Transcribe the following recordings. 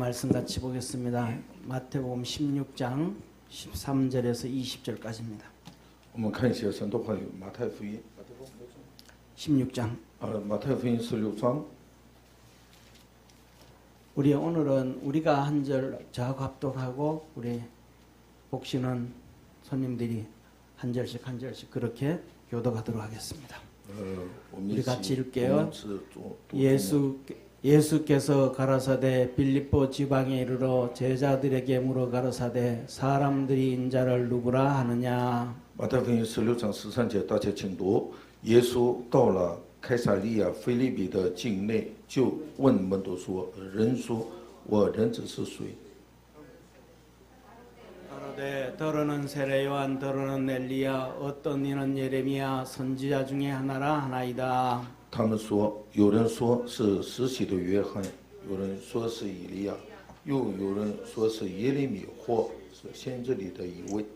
말씀 같이 보겠습니다. 마태복음 16장 13절에서 20절까지입니다. 我们看一些神的话语，马太福音 16장. 马太福音16章。 우리 오늘은 우리가 한 절 저하고 합독하고 우리 복신은 손님들이 한 절씩 한 절씩 그렇게 교독하도록 하겠습니다. 우리 같이 읽게요. 예수께서 가라사대 빌립보 지방에 이르러 제자들에게 물어 가라사대 사람들이 인자를 누구라 하느냐. 马太福音16章13节，大家请读。耶稣到了开撒利亚腓立比的境内，就问门徒说：“人说我人子是谁？” 가로되 더러는 세례 요한 더러는 엘리야 어떤 이는 예레미야 선지자 중에 하나라 하나이다. 他们说，有人说是施洗的约翰，有人说是以利亚，又有人说是耶利米或是先知里的一位。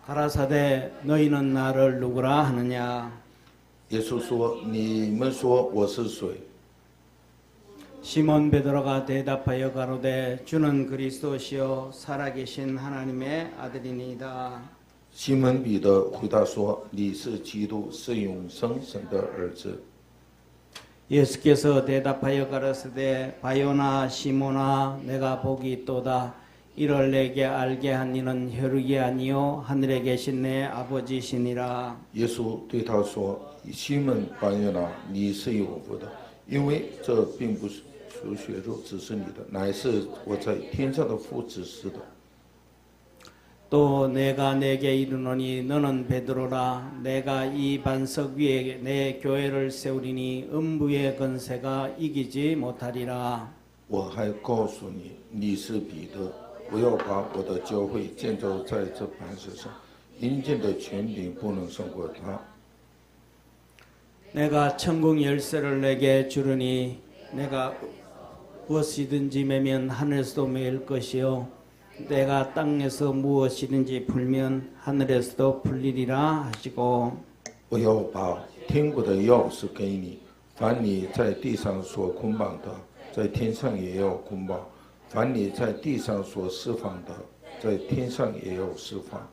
가라사대 너희는 나를 누구라 하느냐. 耶稣说：“你们说我是谁？” 시몬 베드로가 대답하여 가로되 주는 그리스도시요 살아계신 하나님의 아들이니이다. 西门彼得回答说：“你是基督，是永生神的儿子。” 예수께서 대답하여 가라사대 바요나 시몬아 내가 복이 있도다. 이를 내게 알게 한 이는 혈육이 아니요 하늘에 계신 내 아버지시니라. 耶稣对他说：“西门巴约拿，你是有福的，因为这并不是属血肉指示你的，乃是我在天上的父指示的。” 또 내가 내게 이르노니 너는 베드로라. 내가 이 반석 위에 내 교회를 세우리니 음부의 권세가 이기지 못하리라. 我还告诉你，你是彼得，我要把我的教会建造在这磐石上，阴间的权柄不能胜过他。 내가 천국 열쇠를 내게 주르니 내가 무엇이든지 매면 하늘에서도 매일 것이요 내가 땅에서 무엇이든지 풀면 하늘에서도 풀리리라 하시고 我要把天国的钥匙给你，凡你在地上所捆绑的，在天上也要捆绑；凡你在地上所释放的，在天上也要释放。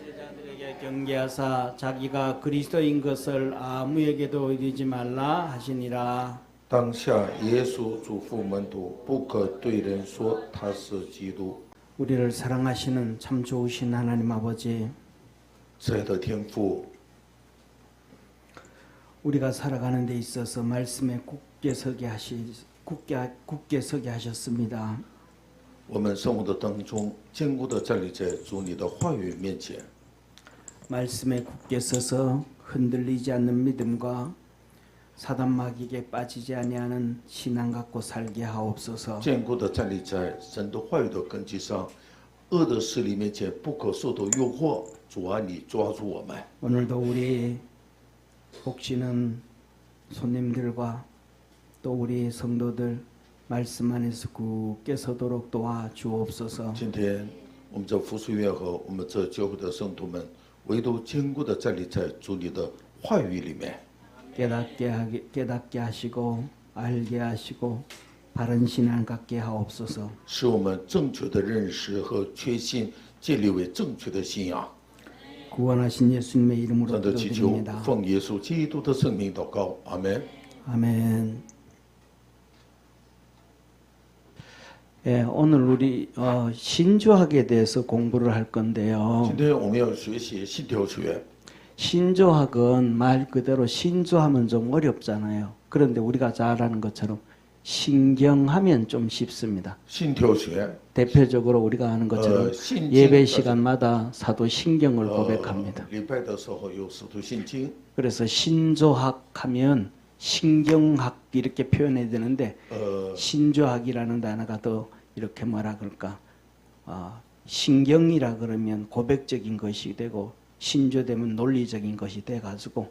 제자들에게 경계하사 자기가 그리스도인 것을 아무에게도 이르지 말라 하시니라. 当下耶稣嘱咐门徒，不可对人说他是基督。 우리를 사랑하시는 참 좋으신 하나님 아버지, 慈爱的天父， 우리가 살아가는 데 있어서 말씀에 굳게 서게 하셨습니다. 我们生活的当中，坚固的站立在主你的话语面前。 말씀에 굳게 서서 흔들리지 않는 믿음과 사단 마귀에게 빠지지 아니하는 신앙 갖고 살게 하옵소서. 坚固的站立在神的话语的根基上，恶的势力面前不可受到诱惑。主啊，你抓住我们。 오늘도 우리 복지는 손님들과 또 우리 성도들 말씀 안에서 굳게 서도록 도와주옵소서. 今天我们这服饰院和我们这教会的圣徒们，唯独坚固的站立在主你的话语里面。 깨닫게 하시고 알게 하시고 바른 신앙 갖게 하옵소서. 使我们正确的认识和确信建立为正确的信仰。 구원하신 예수님의 이름으로 真的祈求 기도드립니다. 奉耶稣基督的圣名祷告，阿门。 아멘. 예, 오늘 우리 신조학에 대해서 공부를 할 건데요. 今天我们要学习信条学。 신조학은 말 그대로 신조하면 좀 어렵잖아요. 그런데 우리가 잘 아는 것처럼 신경하면 좀 쉽습니다. 信条学， 대표적으로 우리가 아는 것처럼 신경 예배 시간마다 사도 신경을 고백합니다. 礼拜的时候有使徒信经。 그래서 신조학하면 신경학 이렇게 표현해야 되는데 신조학이라는 단어가 더 이렇게 뭐라 그럴까? 신경이라 그러면 고백적인 것이 되고 신조되면 논리적인 것이 돼가지고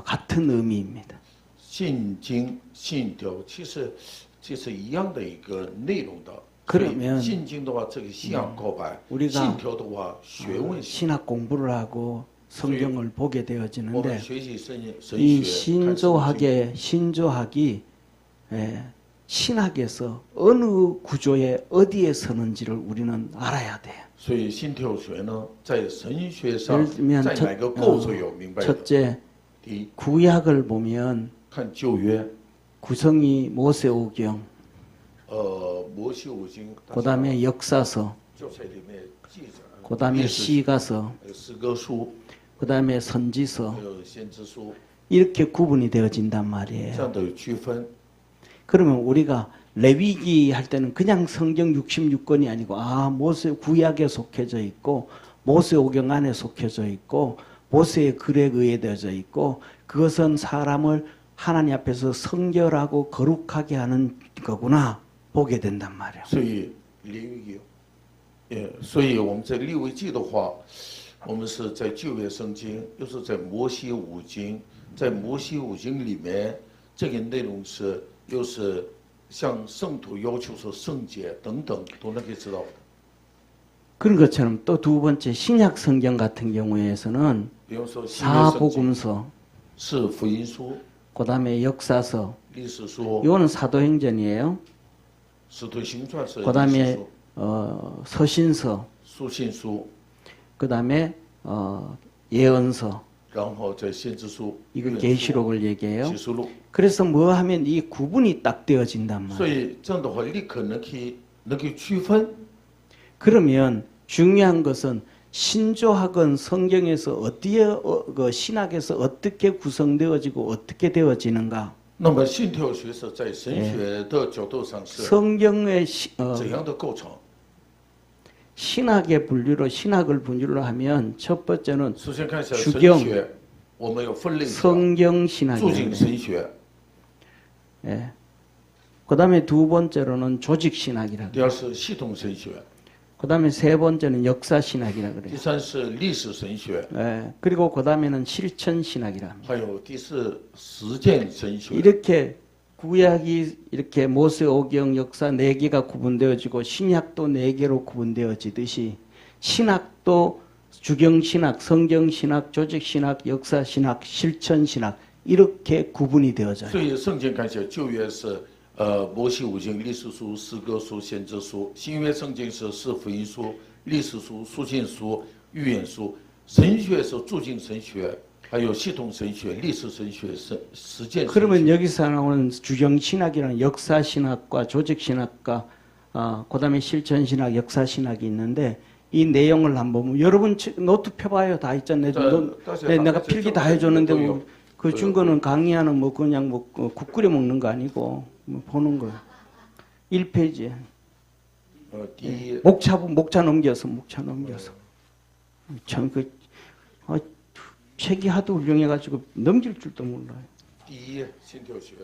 같은 의미입니다. 信经、信条其实一样的一个内容的。 그러면 信经的话，这个信仰告白； 우리가 信条的话，学问性。 신학 공부를 하고 성경을 보게 我们 되어지는데 学习神 이 学，看圣经 신조학이 신학에서 어느 구조에 어디에 서는지를 우리는 알아야 돼요. 所以心跳学呢，在神学上 예를 들면 在哪个构造有明白的。 첫째, 第一， 구약을 보면 看旧约， 구성이 모세오경, 摩西五经， 그다음에 역사서, 教材里面记载， 그다음에 시가서, 还有诗歌书， 그다음에 선지서 还有先知书， 이렇게 구분이 되어진단 这 말이에요. 样的有区分。 그러면 우리가 레위기 할 때는 그냥 성경 66권이 아니고 모세 구약에 속해져 있고 모세오경 안에 속해져 있고 모세의 글에 의해되어져 있고 그것은 사람을 하나님 앞에서 성결하고 거룩하게 하는 거구나 보게 된단 말이에요. 所以利未记，所以我们在利未记的话，我们是在旧约圣经，又是在摩西五经，在摩西五经里面，这个内容是又是向圣徒要求说圣洁等等，都能可以知道的。 그런 것처럼 또 두 번째 신약 성경 같은 경우에서는 比如说新约圣经 사복음서, 是福音书、 그다음에 역사서, 历史书、 이거는 사도행전이에요. 使徒行传是历史 그다음에 书、 서신서, 书信书， 그다음에 예언서, 然后在先知书、 이걸 约书 계시록을 얘기해요. 启示录。 그래서 뭐 하면 이 구분이 딱 되어진단 말이에요. 所以这样的话，立刻能可以区分。 그러면 중요한 것은 신조학은 성경에서 어디에 그 신학에서 어떻게 구성되어지고 어떻게 되어지는가? 那么信条学是在神学的角度上是 성경의 怎样的构成？ 신학의 분류로 신학을 분류로 하면 첫 번째는 首先看一下 주경 神学，我们有分类一下 성경 注 신학이에요. 景神学， 예. 그다음에 두 번째로는 조직 신학이라고. 第二是系统神学， 그다음에 세 번째는 역사 신학이라 第 그래요. 三是历史神学， 예. 그리고 그다음에는 실천 신학이라. 还有第四实践神学。 이렇게 구약이 이렇게 모세오경 역사 4개가 구분되어지고 신약도 4개로 구분되어지듯이 신학도 주경신학, 성경신학, 조직신학, 역사신학, 실천신학 이렇게 구분이 되어져요. 所以圣经看起来旧约是摩西五经、历史书、诗歌书、先知书；新约圣经是福音书、历史书、书信书、预言书；神学是注境神学，还有系统神学、历史神学、实践神学。 그러면 여기서 나오는 주경신학이라는 역사신학과 조직신학과 그다음에 실천신학, 역사신학이 있는데 이 내용을 한번 보면 여러분 노트 펴봐요. 다 있잖아요. 내가 필기 다 해줬는데 그 증거는 강의하는 뭐 그냥 국 끓여 먹는 거 아니고 뭐 보는 거예요. 1페이지에 목차 넘겨서 참 책이 하도 훌륭해가지고 넘길 줄도 몰라요. 第一页信条学。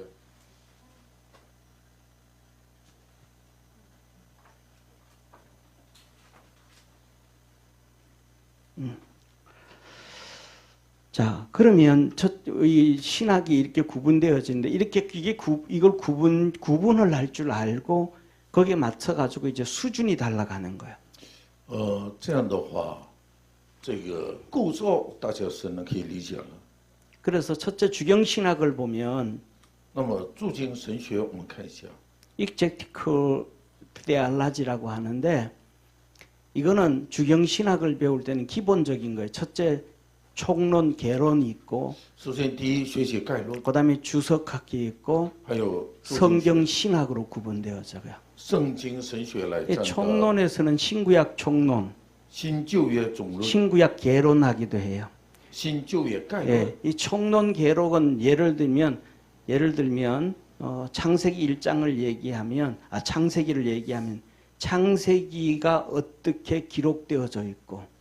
자, 그러면 이 신학이 이렇게 구분되어지는데 이렇게 이걸 구분을 할 줄 알고 거기에 맞춰 가지고 이제 수준이 달라가는 거예요. 这样的话，这个构造大家是能可以理解了。 그래서 첫째 주경 신학을 보면 那么注经神学我们看一下， 익젝티컬 테알라지라고 하는데 이거는 주경 신학을 배울 때는 기본적인 거예요. 첫째 총론, 개론이 있고 首先第一学习概论， 그다음에 주석학이 있고 还有注经 성경 신학으로 구분되어져요. 圣经神学来 이 占的 총론에서는 신구약 총론, 新旧约总论、 신구약 개론하기도 해요. 新旧约概论。 예, 이 총론 개론은 예를 들면 창세기 1장을 얘기하면 창세기를 얘기하면 창세기가 어떻게 기록되어져 있고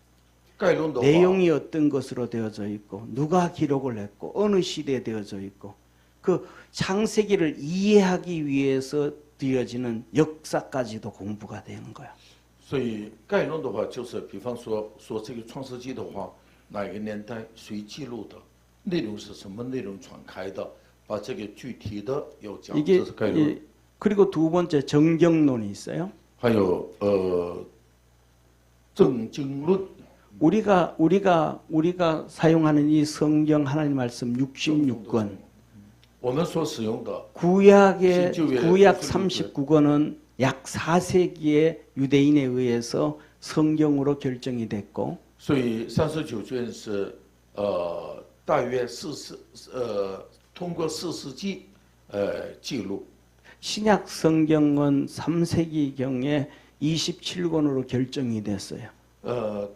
概论的话， 내용이 어떤 것으로 되어져 있고 누가 기록을 했고 어느 시대에 되어져 있고 그 창세기를 이해하기 위해서 되어지는 역사까지도 공부가 되는 거야. 所以概论的话，就是比方说这个创世纪的话，哪一个年代谁记录的，内容是什么内容传开的，把这个具体的要讲， 이게 这是概论。 그리고 두 번째 정경론이 있어요. 还有正经论。 우리가 사용하는 이 성경 하나님 말씀 66권 我们所使用的 구약의 신旧约구약 39권. 39권은 약 4세기의 유대인에 의해서 성경으로 결정이 됐고 所以39卷是大约通过4世纪记录。 신약 성경은 3세기경에 27권으로 결정이 됐어요.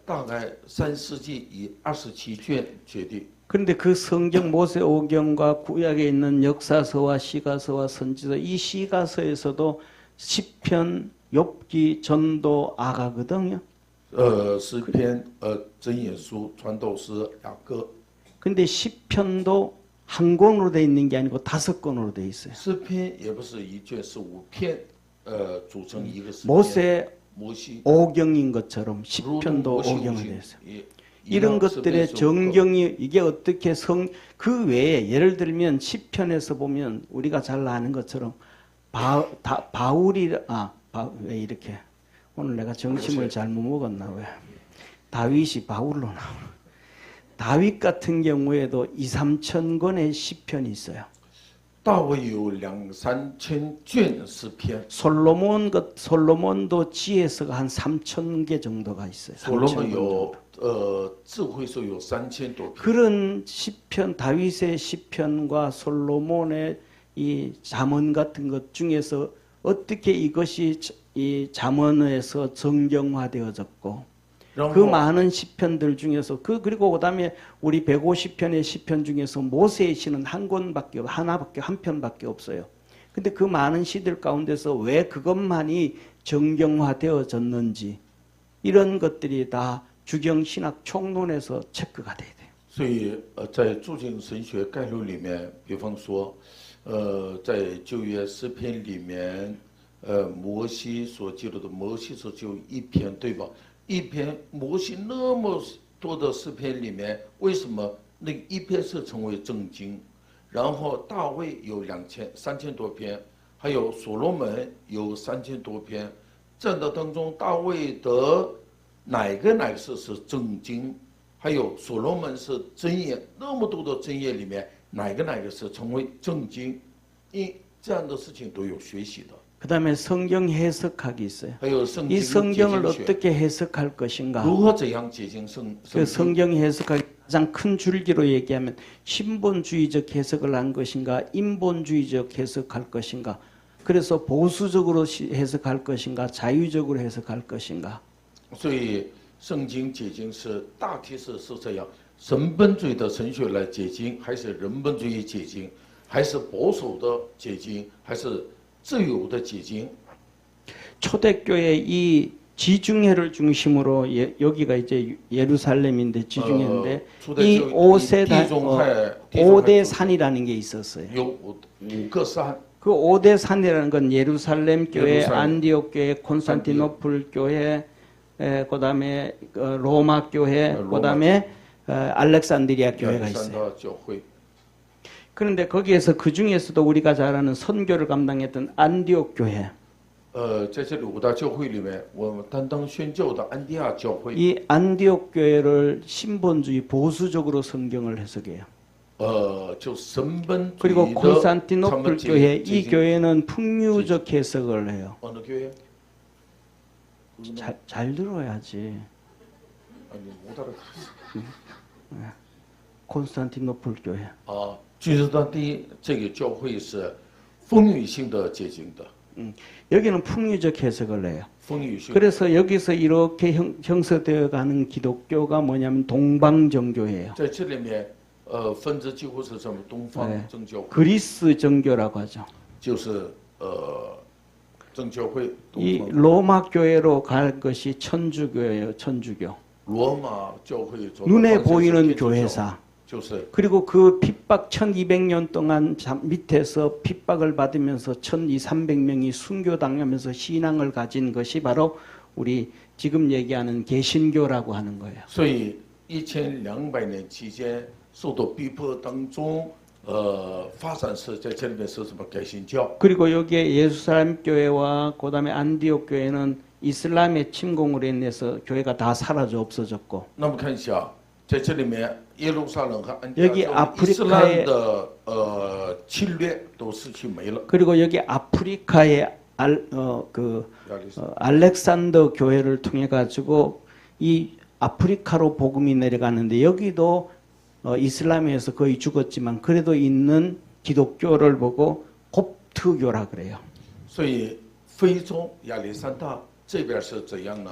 大概3世纪以27卷决定。 그런데 그 성경 모세오경과 구약에 있는 역사서와 시가서와 선지서 이 시가서에서도 시편, 욥기, 전도, 아가거든요. 诗篇、箴言书、传道诗、雅歌。 근데 시편도 한 권으로 돼 있는 게 아니고 5권으로 돼 있어요. 诗篇也不是一卷，是5篇，组成一个诗篇。 모세 摩西 오경인 것처럼 如同 시편도 摩西五 오경이 经 됐어요. 一 이런 样，诗篇 것들의 是5个。 정경이 이게 어떻게 그 외에 예를 들면 시편에서 보면 우리가 잘 아는 것처럼 왜 이렇게 오늘 내가 점심을 잘못 먹었나 왜 다윗이 바울로 나오나 다윗 같은 경우에도 2~3천 권의 시편이 있어요. 大卫有2~3千卷诗篇， 솔로몬도 지혜서가 한 3천 개 정도가 있어요. 所罗 3,000권 门 정도. 有智慧书有3000多篇。 그런 시편 다윗의 시편과 솔로몬의 이 잠언 같은 것 중에서 어떻게 이것이 이 잠언에서 정경화되어졌고 然 그 后 많은 시편들 중에서 그리고 그다음에 우리 150편의 시편 중에서 모세의 시는 한 편밖에 없어요. 근데 그 많은 시들 가운데서 왜 그것만이 정경화되어졌는지 이런 것들이 다 주경신학 총론에서 체크가 돼야 돼요. 所以在注经神学概论里面，比方说，在旧约诗篇里面，摩西所记录的摩西所就一篇，对吧？一篇摩西那么多的诗篇里面，为什么那一篇是成为正经？然后大卫有3000多篇，还有所罗门有3000多篇，这样的当中，大卫的哪个是正经？还有所罗门是箴言，那么多的箴言里面，哪个是成为正经？这样的事情都有学习的。 그다음에 성경 해석학이 있어요. 还有 이 圣经 성경을 解经学 어떻게 해석할 것인가? 如何怎样解经圣 그 经？ 성경 해석학 가장 큰 줄기로 얘기하면 신본주의적 해석을 한 것인가, 인본주의적 해석할 것인가. 그래서 보수적으로 해석할 것인가, 자유적으로 해석할 것인가. 所以圣经解经是大体是这样：神本主义的神学来解经，还是人本主义解经，还是保守的解经，还是自由的解经？ 초대교회 이 지중해를 중심으로 여기가 이제 예루살렘인데 지중해인데 이 5대 산이라는 게 있었어요. 有5个山， 그 5대 산이라는 건 예루살렘 교회, 예루살렘. 안디옥 교회, 콘스탄티노플 교회, 그다음에 로마 교회, 로마. 그다음에 알렉산드리아 교회가 있어요. 亚历山大教会。 그런데 거기에서 그 중에서도 우리가 잘 아는 선교를 감당했던 안디옥 교회. 在这里5大教会里面，我们担当宣教的安提亚教会， 이 안디옥 교회를 신본주의 보수적으로 성경을 해석해요. 就神本主 그리고 义的 콘스탄티노플 교회 이 解经 교회는 풍류적 해석을 해요. 어느 교회? 잘 들어야지. 아니 못 알아들었어. 콘스탄티노플 교회. 君士坦丁这个教会是风雨性的解经的， 여기는 풍류적 해석을 해요. 风雨性。 그래서 여기서 이렇게 형성되어 가는 기독교가 뭐냐면 동방정교예요. 在这里面，分支几乎是什么东方正教会， 그리스 정교라고 하죠. 就是正教会， 이 东方 로마 교회로 갈 것이 천주교예요. 천주교. 罗马教会走的 눈에 方向是 보이는 天主教 교회사. 就是 그리고 그 핍박 1200년 동안 밑에서 핍박을 받으면서 1200~300명이 순교당하면서 신앙을 가진 것이 바로 우리 지금 얘기하는 개신교라고 하는 거예요. 所以1200年期间受到逼迫当中，发展是在这里面是什么改信教？ 그리고 여기에 예루살렘 교회와 그다음에 안디옥 교회는 이슬람의 침공으로 인해서 교회가 다 사라져 없어졌고 那么看一下在这里面，耶路撒冷和安提 여기 阿伊斯兰 아프리카의 的侵略都失去没了。 그리고 여기 아프리카의 알렉산더 교회를 통해 가지고 이 아프리카로 복음이 내려가는데 여기도 이슬람에서 거의 죽었지만 그래도 있는 기독교를 보고 곱트교라 그래요. 所以非洲亚历山大这边是怎样呢？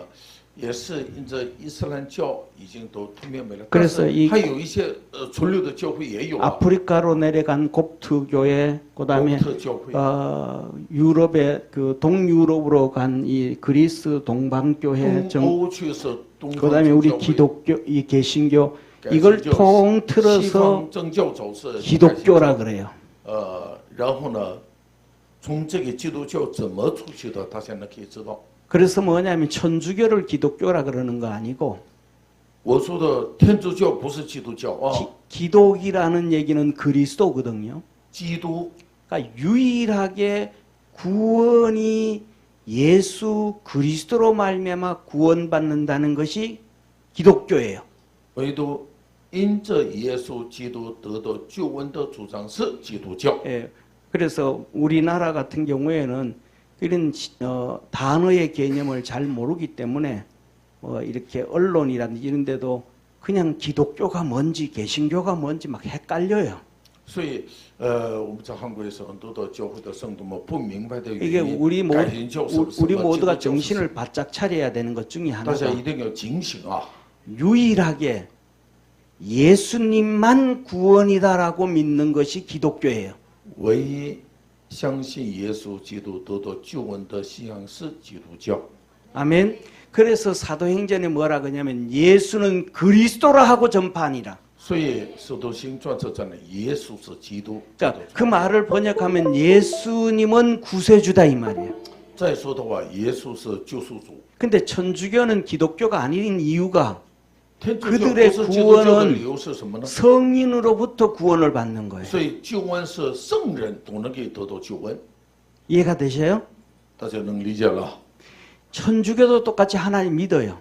也是因着伊斯兰教已经都吞灭没了，但是还有一些存留的教会也有啊。 아프리카로 내려간 곱트교회, 그다음에 特教会 유럽의 그 동유럽으로 간 이 그리스 동방교회, 东欧去是东方 그다음에 正 우리 教会 기독교, 이 개신교 改成 이걸 就 통틀어서 西方正教走是 기독교라 그래요. 然后呢，从这个基督教怎么出去的，他现在可以知道。 그래서 뭐냐면 천주교를 기독교라 그러는 거 아니고 我说的天主教不是基督教啊， 기독이라는 얘기는 그리스도거든요. 基督 그러니까 유일하게 구원이 예수 그리스도로 말미암아 구원받는다는 것이 기독교예요. 唯独因着耶稣基督得到救恩的主张是基督教。 예, 그래서 우리나라 같은 경우에는 이런 단어의 개념을 잘 모르기 때문에 이렇게 언론이라든지 이런 데도 그냥 기독교가 뭔지 개신교가 뭔지 막 헷갈려요. 所以，我们在韩国也是很多的教会的圣徒们不明白的 이게 原因， 우리 改人教是什么， 우리 基督 모두가 教是什么 정신을 바짝 차려야 되는 것 중에 大家 하나가 一定要警醒啊！ 유일하게 예수님만 구원이다라고 믿는 것이 기독교예요. 唯一相信耶稣基督得到救恩的信仰是基督教。 아멘. 그래서 사도행전에 뭐라 그러냐면 예수는 그리스도라 하고 전파하니라. 所以《使徒行传》这讲的耶稣是基督。 그러니까 그 말을 번역하면 예수님은 구세주다 이 말이에요. 再说的话，耶稣是救赎主。 근데 천주교는 기독교가 아닌 이유가 天主教 그들의 不是基督教的 구원은 理由是什么呢？ 성인으로부터 구원을 받는 거예요. 所以救恩是圣人都能给得到救恩， 이해가 되셔요? 大家能理解了？ 천주교도 똑같이 하나님 믿어요.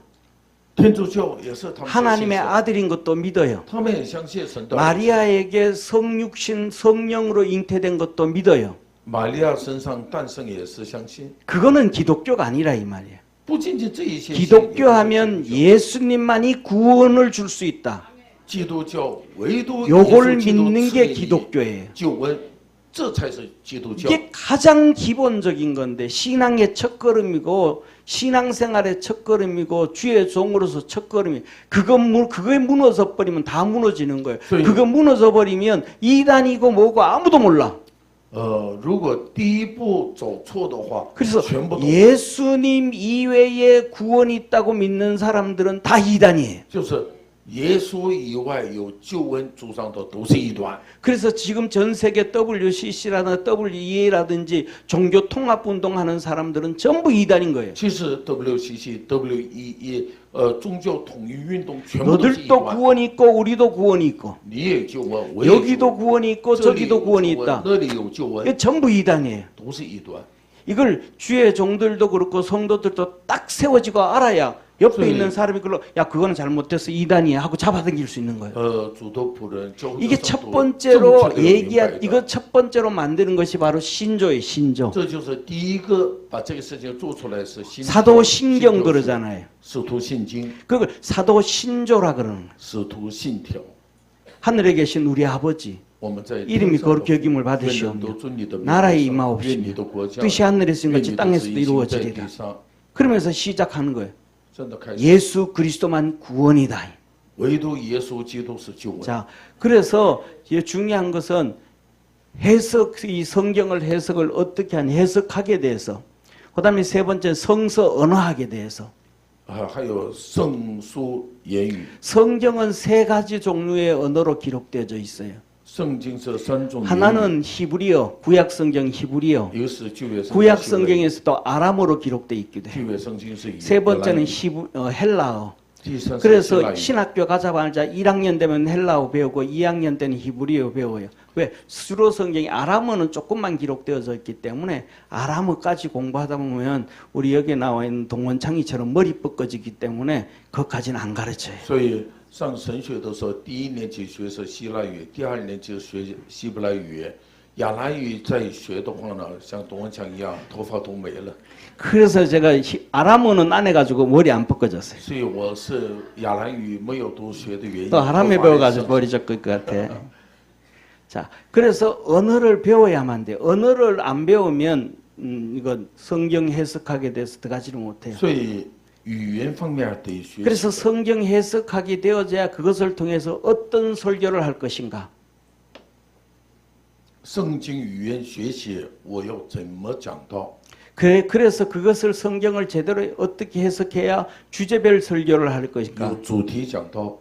天主教也是他们相信 하나님의 神， 아들인 것도 믿어요. 他们也相信神的儿子。 마리아에게 성육신 성령으로 잉태된 것도 믿어요. 玛利亚身上诞生也是相信， 그거는 기독교가 아니라 이 말이에요. 不仅仅这一些信。 기독교 하면 예수님만이 구원을 줄 수 있다. 基督教唯独 요걸 耶稣基督 믿는 赐 게 你 기독교예요. 救恩，这才是基督教。 이게 가장 기본적인 건데 신앙의 첫걸음이고 신앙생활의 첫걸음이고 주의 종으로서 첫걸음이 그거에 무너져 버리면 다 무너지는 거예요. 네. 그거 무너져 버리면 이단이고 뭐고 아무도 몰라. 如果第一步走错的话， 그래서 全部都 예수님 이외에 구원이 있다고 믿는 사람들은 다 이단이에요. 就是耶稣以外有救恩主张的都是异端。 그래서 지금 전 세계 WCC라든지 WEA라든지 종교 통합 운동하는 사람들은 전부 이단인 거예요. 其实 WCC、WEE 宗教统一运动全部都是异 너들도 端。 구원이 있고 우리도 구원이 있고 你也救恩，我也救恩 여기도 구원이 있고 这里有 저기도 救 구원이 恩 있다. 那里有救恩， 이게 전부 이단이에요. 都是异端。 이걸 주의 종들도 그렇고 성도들도 딱 세워지고 알아야 옆에 네. 있는 사람이 그걸로 야 그거는 잘못됐어 이단이야 하고 잡아당길 수 있는 거예요. 主的仆人，教会的 이게 圣 첫 徒 번째로 正确地明白 얘기한 的 이거 첫 번째로 만드는 것이 바로 신조예요. 신조. 这就是第一个把这个事情做出来是新 사도신경 그러잖아요. 使徒信经、 그걸 사도신조라 그러는 거예요. 使徒信条。 하늘에 계신 우리 아버지 我们在 이름이 天上的 거룩히 여김을 父愿人 받으시오며 都尊你的名 나라의 愿 임하옵시며 你的国家 뜻이 하늘에서 愿 같이 你的旨 땅에서도 意行在 이루어지리라. 地上。 그러면서 시작하는 거예요. 真的开始， 예수 그리스도만 구원이다. 唯独耶稣基督是救恩。 자, 그래서 이제 중요한 것은 해석, 이 성경을 해석을 어떻게 하냐, 해석하게 대해서. 그 다음에 세 번째 성서 언어학에 대해서. 还有圣书言语， 성경은 세 가지 종류의 언어로 기록되어져 있어요. 圣经是三种言语， 하나는 히브리어, 구약 성경 히브리어. 一个是旧约圣经， 구약 성경에서도 아람어로 기록되어 있기도 해요. 旧约圣经是以 세 希 번째는 腊语 헬라어. 第三是希 그래서 腊语 신학교 가자마자 1학년 되면 헬라어 배우고 2학년 때는 히브리어 배워요. 왜? 수로 성경이 아람어는 조금만 기록되어져 있기 때문에 아람어까지 공부하다 보면 우리 여기 나와 있는 동원창이처럼 머리 뻗어지기 때문에 그것까지는 안 가르쳐요. 所以上神学的时候，第一年级学是希腊语，第二年级学希伯来语，亚兰语再学的话呢，像董文强一样，头发都没了。 그래서 제가 아람어는 안 해가지고 머리 안 벗겨졌어요. 所以我是亚兰语没有读学的原因。 또 아람어 배워가지고 머리 젖을 것 같아. 자, 그래서 언어를 배워야만 돼. 언어를 안 배우면 이건 성경 해석하게 돼서 들어가지를 못해요. 所以语言方面得学习。 그래서 성경 해석하게 되어져야 그것을 통해서 어떤 설교를 할 것인가. 圣经语言学习，我要怎么讲道？ 그래서 그것을 성경을 제대로 어떻게 해석해야 주제별 설교를 할 것인가. 有主题讲道，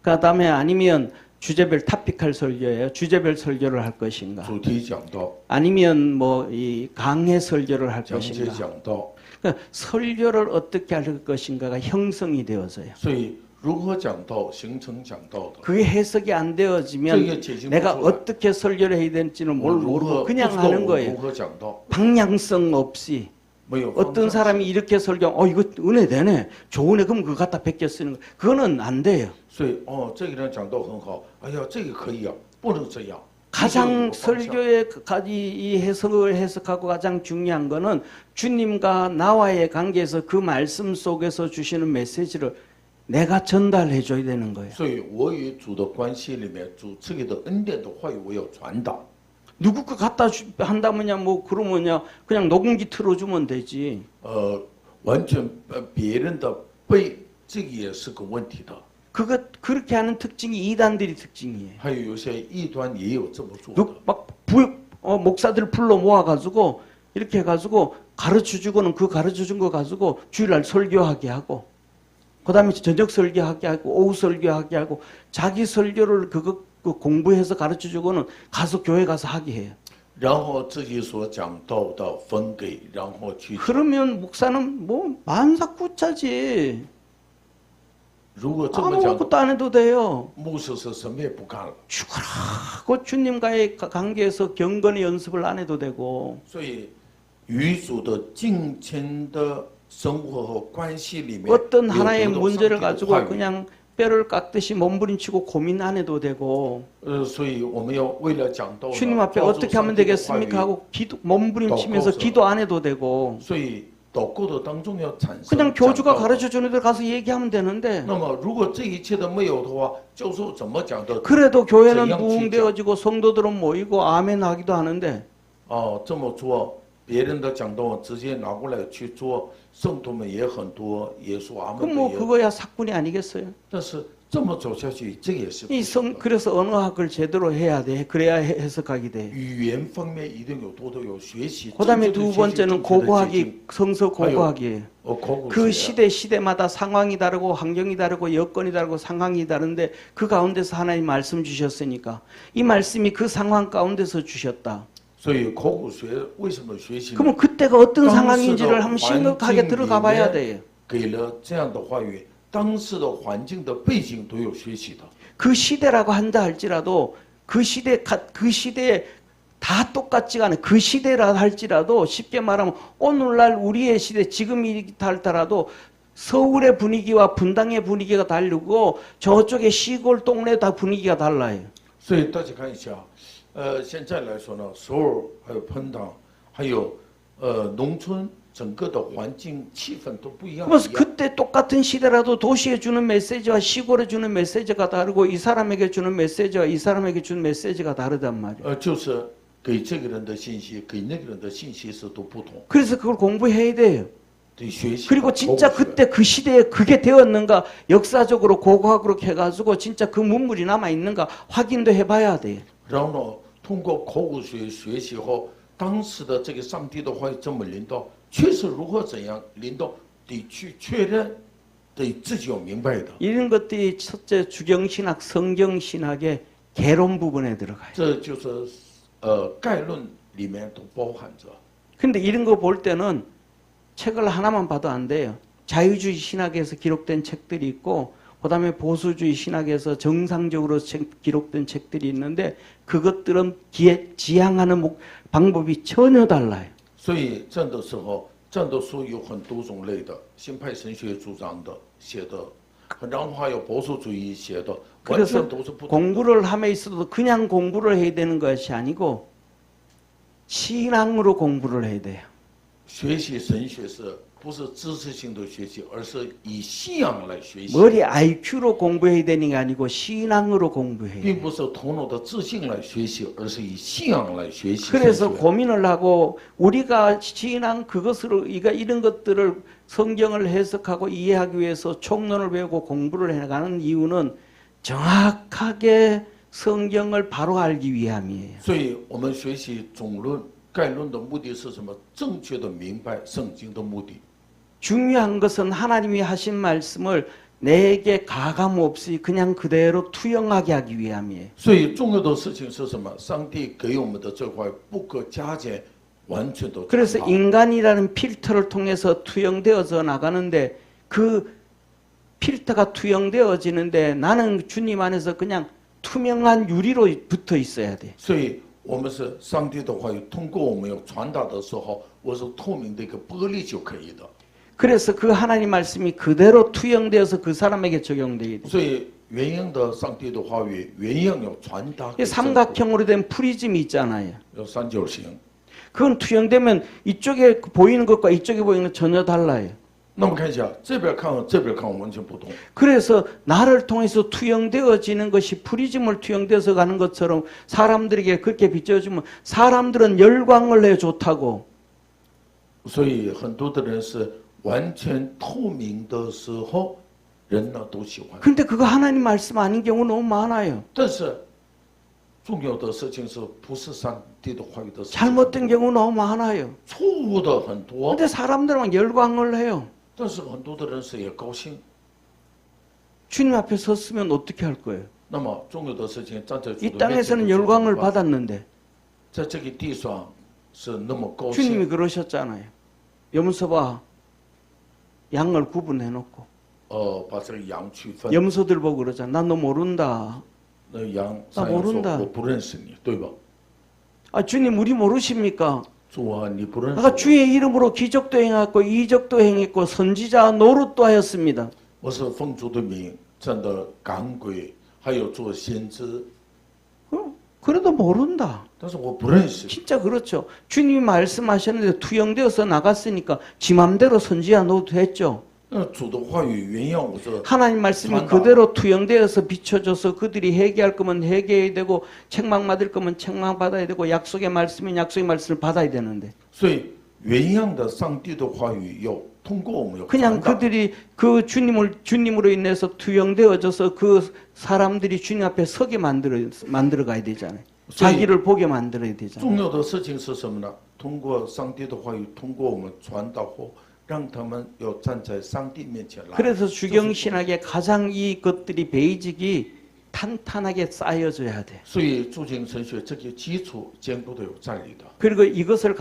그 다음에 아니면 주제별 타픽할 설교예요. 주제별 설교를 할 것인가. 主题讲道， 아니면 뭐 이 강해 설교를 할 讲解 것인가. 讲道。 그러니까 설교를 어떻게 할 것인가가 형성이 되어져요. 所以如何讲道，形成讲道的。 그게 해석이 안 되어지면 내가 어떻게 설교를 해야 될지는 我如 모르고 何 그냥 不知道 하는 我 거예요. 如何讲道， 방향성 없이 没有 어떤 方向 사람이 이렇게 설교, 이거 은혜 되네, 좋으네, 그럼 그거 갖다 베껴 쓰는 거, 그거는 안 돼요. 所以这个人讲道很好，哎呀，这个可以啊，不能这样。 가장 一定有个方向 설교의 이 해석을 해석하고 가장 중요한 거는 주님과 나와의 관계에서 그 말씀 속에서 주시는 메시지를 내가 전달해 줘야 되는 거예요. 所以我与主的关系里面，主赐给的恩典的话语，我要传达。 누구 거 갖다 한다면야 뭐 그러면야 그냥 녹음기 틀어주면 되지. 完全别人的背，这个也是个问题的。 그렇게 하는 특징이 이단들이 특징이에요. 还有些异端也有这么做的。 막 목사들 불러 모아가지고 이렇게 해가지고 가르쳐 주고는 그 가르쳐 준 거 가지고 주일날 설교하게 하고, 그 다음에 저녁 설교하게 하고, 오후 설교하게 하고, 자기 설교를 그거 공부해서 가르쳐 주고는 가서 교회 가서 하게 해요. 然后自己所讲道的分给，然后去。 그러면 목사는 뭐 만사쿠차지. 如果这么讲， 아무것도 안 해도 돼요. 牧师是什么也不干了。 죽어라. 그 주님과의 관계에서 경건의 연습을 안 해도 되고. 所以与主的敬虔的生活和关系里面， 어떤 하나의 有得到 문제를 上帝的 가지고 话语 그냥 뼈를 깎듯이 몸부림치고 고민 안 해도 되고. 所以我们要为了讲道呢， 주님 앞에 抓住 어떻게 하면 上帝的话语 되겠습니까 하고 몸부림치면서祷告 기도 안 해도 되고. 所以祷告的当中要产生 그냥 讲 교주가 道的 가르쳐 주는 데 가서 얘기하면 되는데. 那么如果这一切都没有的话，教授怎么讲的？ 그래도 교회는 怎样去讲？ 부흥되어지고 성도들은 모이고 아멘 하기도 하는데. 这么做，别人的讲道直接拿过来去做，圣徒们也很多，也说阿门 그럼 的 뭐 也。 그거야 사꾼이 아니겠어요? 但是这么走下去，这也是不行的。 그래서 언어학을 제대로 해야 돼. 그래야 해석하게 돼. 语言方面一定有多多有学习。 그다음에 正确的 두 学习 번째는 正确的接近 고고하기, 성서 고고하기예요. 고고수야. 그 시대마다 상황이 다르고 환경이 다르고 여건이 다르고 상황이 다른데 그 가운데서 하나님 말씀 주셨으니까 이 말씀이 그 상황 가운데서 주셨다. 所以口骨学为什么学习呢？ 그러면 그때가 어떤 当时的 상황인지를 한번 环境 심각하게 들어가 봐야 里面 돼요. 给了这样的话语，当时的环境的背景都有学习的。 그 시대라고 한다 할지라도 그 시대에 다 똑같지가 않아요. 그 시대라 할지라도 쉽게 말하면 오늘날 우리의 시대 지금이다 할지라도 서울의 분위기와 분당의 분위기가 다르고 저쪽의 시골 동네 다 분위기가 달라요. 所以大家看一下，现在来说呢，首尔还有彭塘，还有农村，整个的环境气氛都不一样。 그래서 그때 똑같은 시대라도 도시에 주는 메시지와 시골에 주는 메시지가 다르고 이 사람에게 주는 메시지와 이 사람에게 주는 메시지가 다르단 말이에요. 就是给这个人的信息，给那个人的信息是都不同， 그래서 그걸 공부해야 돼요. 得学习。 그리고 진짜 그때 그 시대에 그게 되었는가 역사적으로 고고학으로 해가지고 진짜 그 문물이 남아 있는가 확인도 해봐야 돼요. 然后呢，通过口骨学学习后，当时的这个上帝的话语这么临到，确实如何怎样临到，得去确认，得自己要明白的。 이런 것들이 첫째 주경신학, 성경신학의 개론 부분에 들어가요. 这就是概论里面都包含着。 근데 이런 거 볼 때는 책을 하나만 봐도 안 돼요. 자유주의 신학에서 기록된 책들이 있고 그다음에 보수주의 신학에서 정상적으로 기록된 책들이 있는데 그것들은 지향하는 방법이 전혀 달라요. 所以战斗时候，战斗书有很多种类的，新派神学主张的写的，然后还有保守主义写的，完 그래서 全都是不同的。 공부를 함에 있어도 그냥 공부를 해야 되는 것이 아니고 신앙으로 공부를 해야 돼요. 学习神学是不是知识性的学习，而是以信仰来学习， 머리 IQ로 공부해야 되는 게 아니고 신앙으로 공부해야 돼요. 并不是头脑的自信来学习，而是以信仰来学习神 그래서 学。 고민을 하고 우리가 신앙 그것으로 우리가 이런 것들을 성경을 해석하고 이해하기 위해서 총론을 배우고 공부를 해가는 이유는 정확하게 성경을 바로 알기 위함이에요. 所以我们学习总论、概论的目的是什么？正确的明白圣经的目的。 중요한 것은 하나님이 하신 말씀을 내게 가감 없이 그냥 그대로 투영하게 하기 위함이에요. 所以重要的事情是什么？上帝给我们的这块不可加减，完全都 그래서 传达。 인간이라는 필터를 통해서 투영되어져 나가는데 그 필터가 투영되어지는데 나는 주님 안에서 그냥 투명한 유리로 붙어 있어야 돼. 所以我们是上帝的话语，通过我们要传达的时候，我是透明的一个玻璃就可以的。 그래서 그 하나님 말씀이 그대로 투영되어서 그 사람에게 적용되게 돼. 所以原样的上帝的话语，原样要传达给 이 圣徒， 삼각형으로 된 프리즘이 있잖아요. 要三角形。 그건 투영되면 이쪽에 보이는 것과 이쪽에 보이는 것 전혀 달라요. 那么看一下这边看和这边看完全不同。 그래서 나를 통해서 투영되어지는 것이 프리즘을 투영되어서 가는 것처럼 사람들에게 그렇게 비춰주면 사람들은 열광을 해 좋다고. 所以很多的人是完全透明的时候，人呢都喜欢。 근데 그거 하나님 말씀 아닌 경우 너무 많아요. 但是重要的事情是不是上帝的话语的事情？ 잘못된 경우 너무 많아요. 错误的很多， 근데 사람들은 막 열광을 해요. 但是很多的人是也高兴。 주님 앞에 섰으면 어떻게 할 거예요? 那么重要的事情站在主 이 的面前 땅에서는 的时候 열광을 받았는데 在这个地上是那么高 주님이 兴。 그러셨잖아요. 염소와 양을 구분해놓고 把这个羊区分， 염소들 보고 그러잖아. 난 너 모른다. 那羊 나 山羊说 모른다 我不认识你，对吧？ 아 주님 우리 모르십니까? 主啊，你不认识 내가 我， 주의 이름으로 기적도 행했고 이적도 행했고 선지자 노릇도 하였습니다. 我是奉主的名真的赶鬼，还有做先知， 그래도 모른다. 但是我不认识你。 진짜 그렇죠. 주님이 말씀하셨는데 투영되어서 나갔으니까 지 맘대로 선지자 노릇 했죠. 那主的话语原样我是 하나님 말씀이 전다. 그대로 투영되어서 비춰져서 그들이 회개할 거면 회개해야 되고 책망 받을 거면 책망 받아야 되고 약속의 말씀은 약속의 말씀을 받아야 되는데 所以原样的上帝的话语要通过我们要 그냥 传达。 그들이 그 주님으로 인해서 투영되어져서 그 사람들이 주님 앞에 서게 만들어 가야 되잖아요. 자기를 보게 만들어야 되잖아요. 重要的事情是什么呢？通过上帝的话语，通过我们传导后，让他们要站在上帝面前来。 그래서 주경신학의 가장 이 것들이 베이직이 탄탄하게 쌓여져야 돼. 所以诸经神学这个基础坚固的有站立的。 그리고 이것을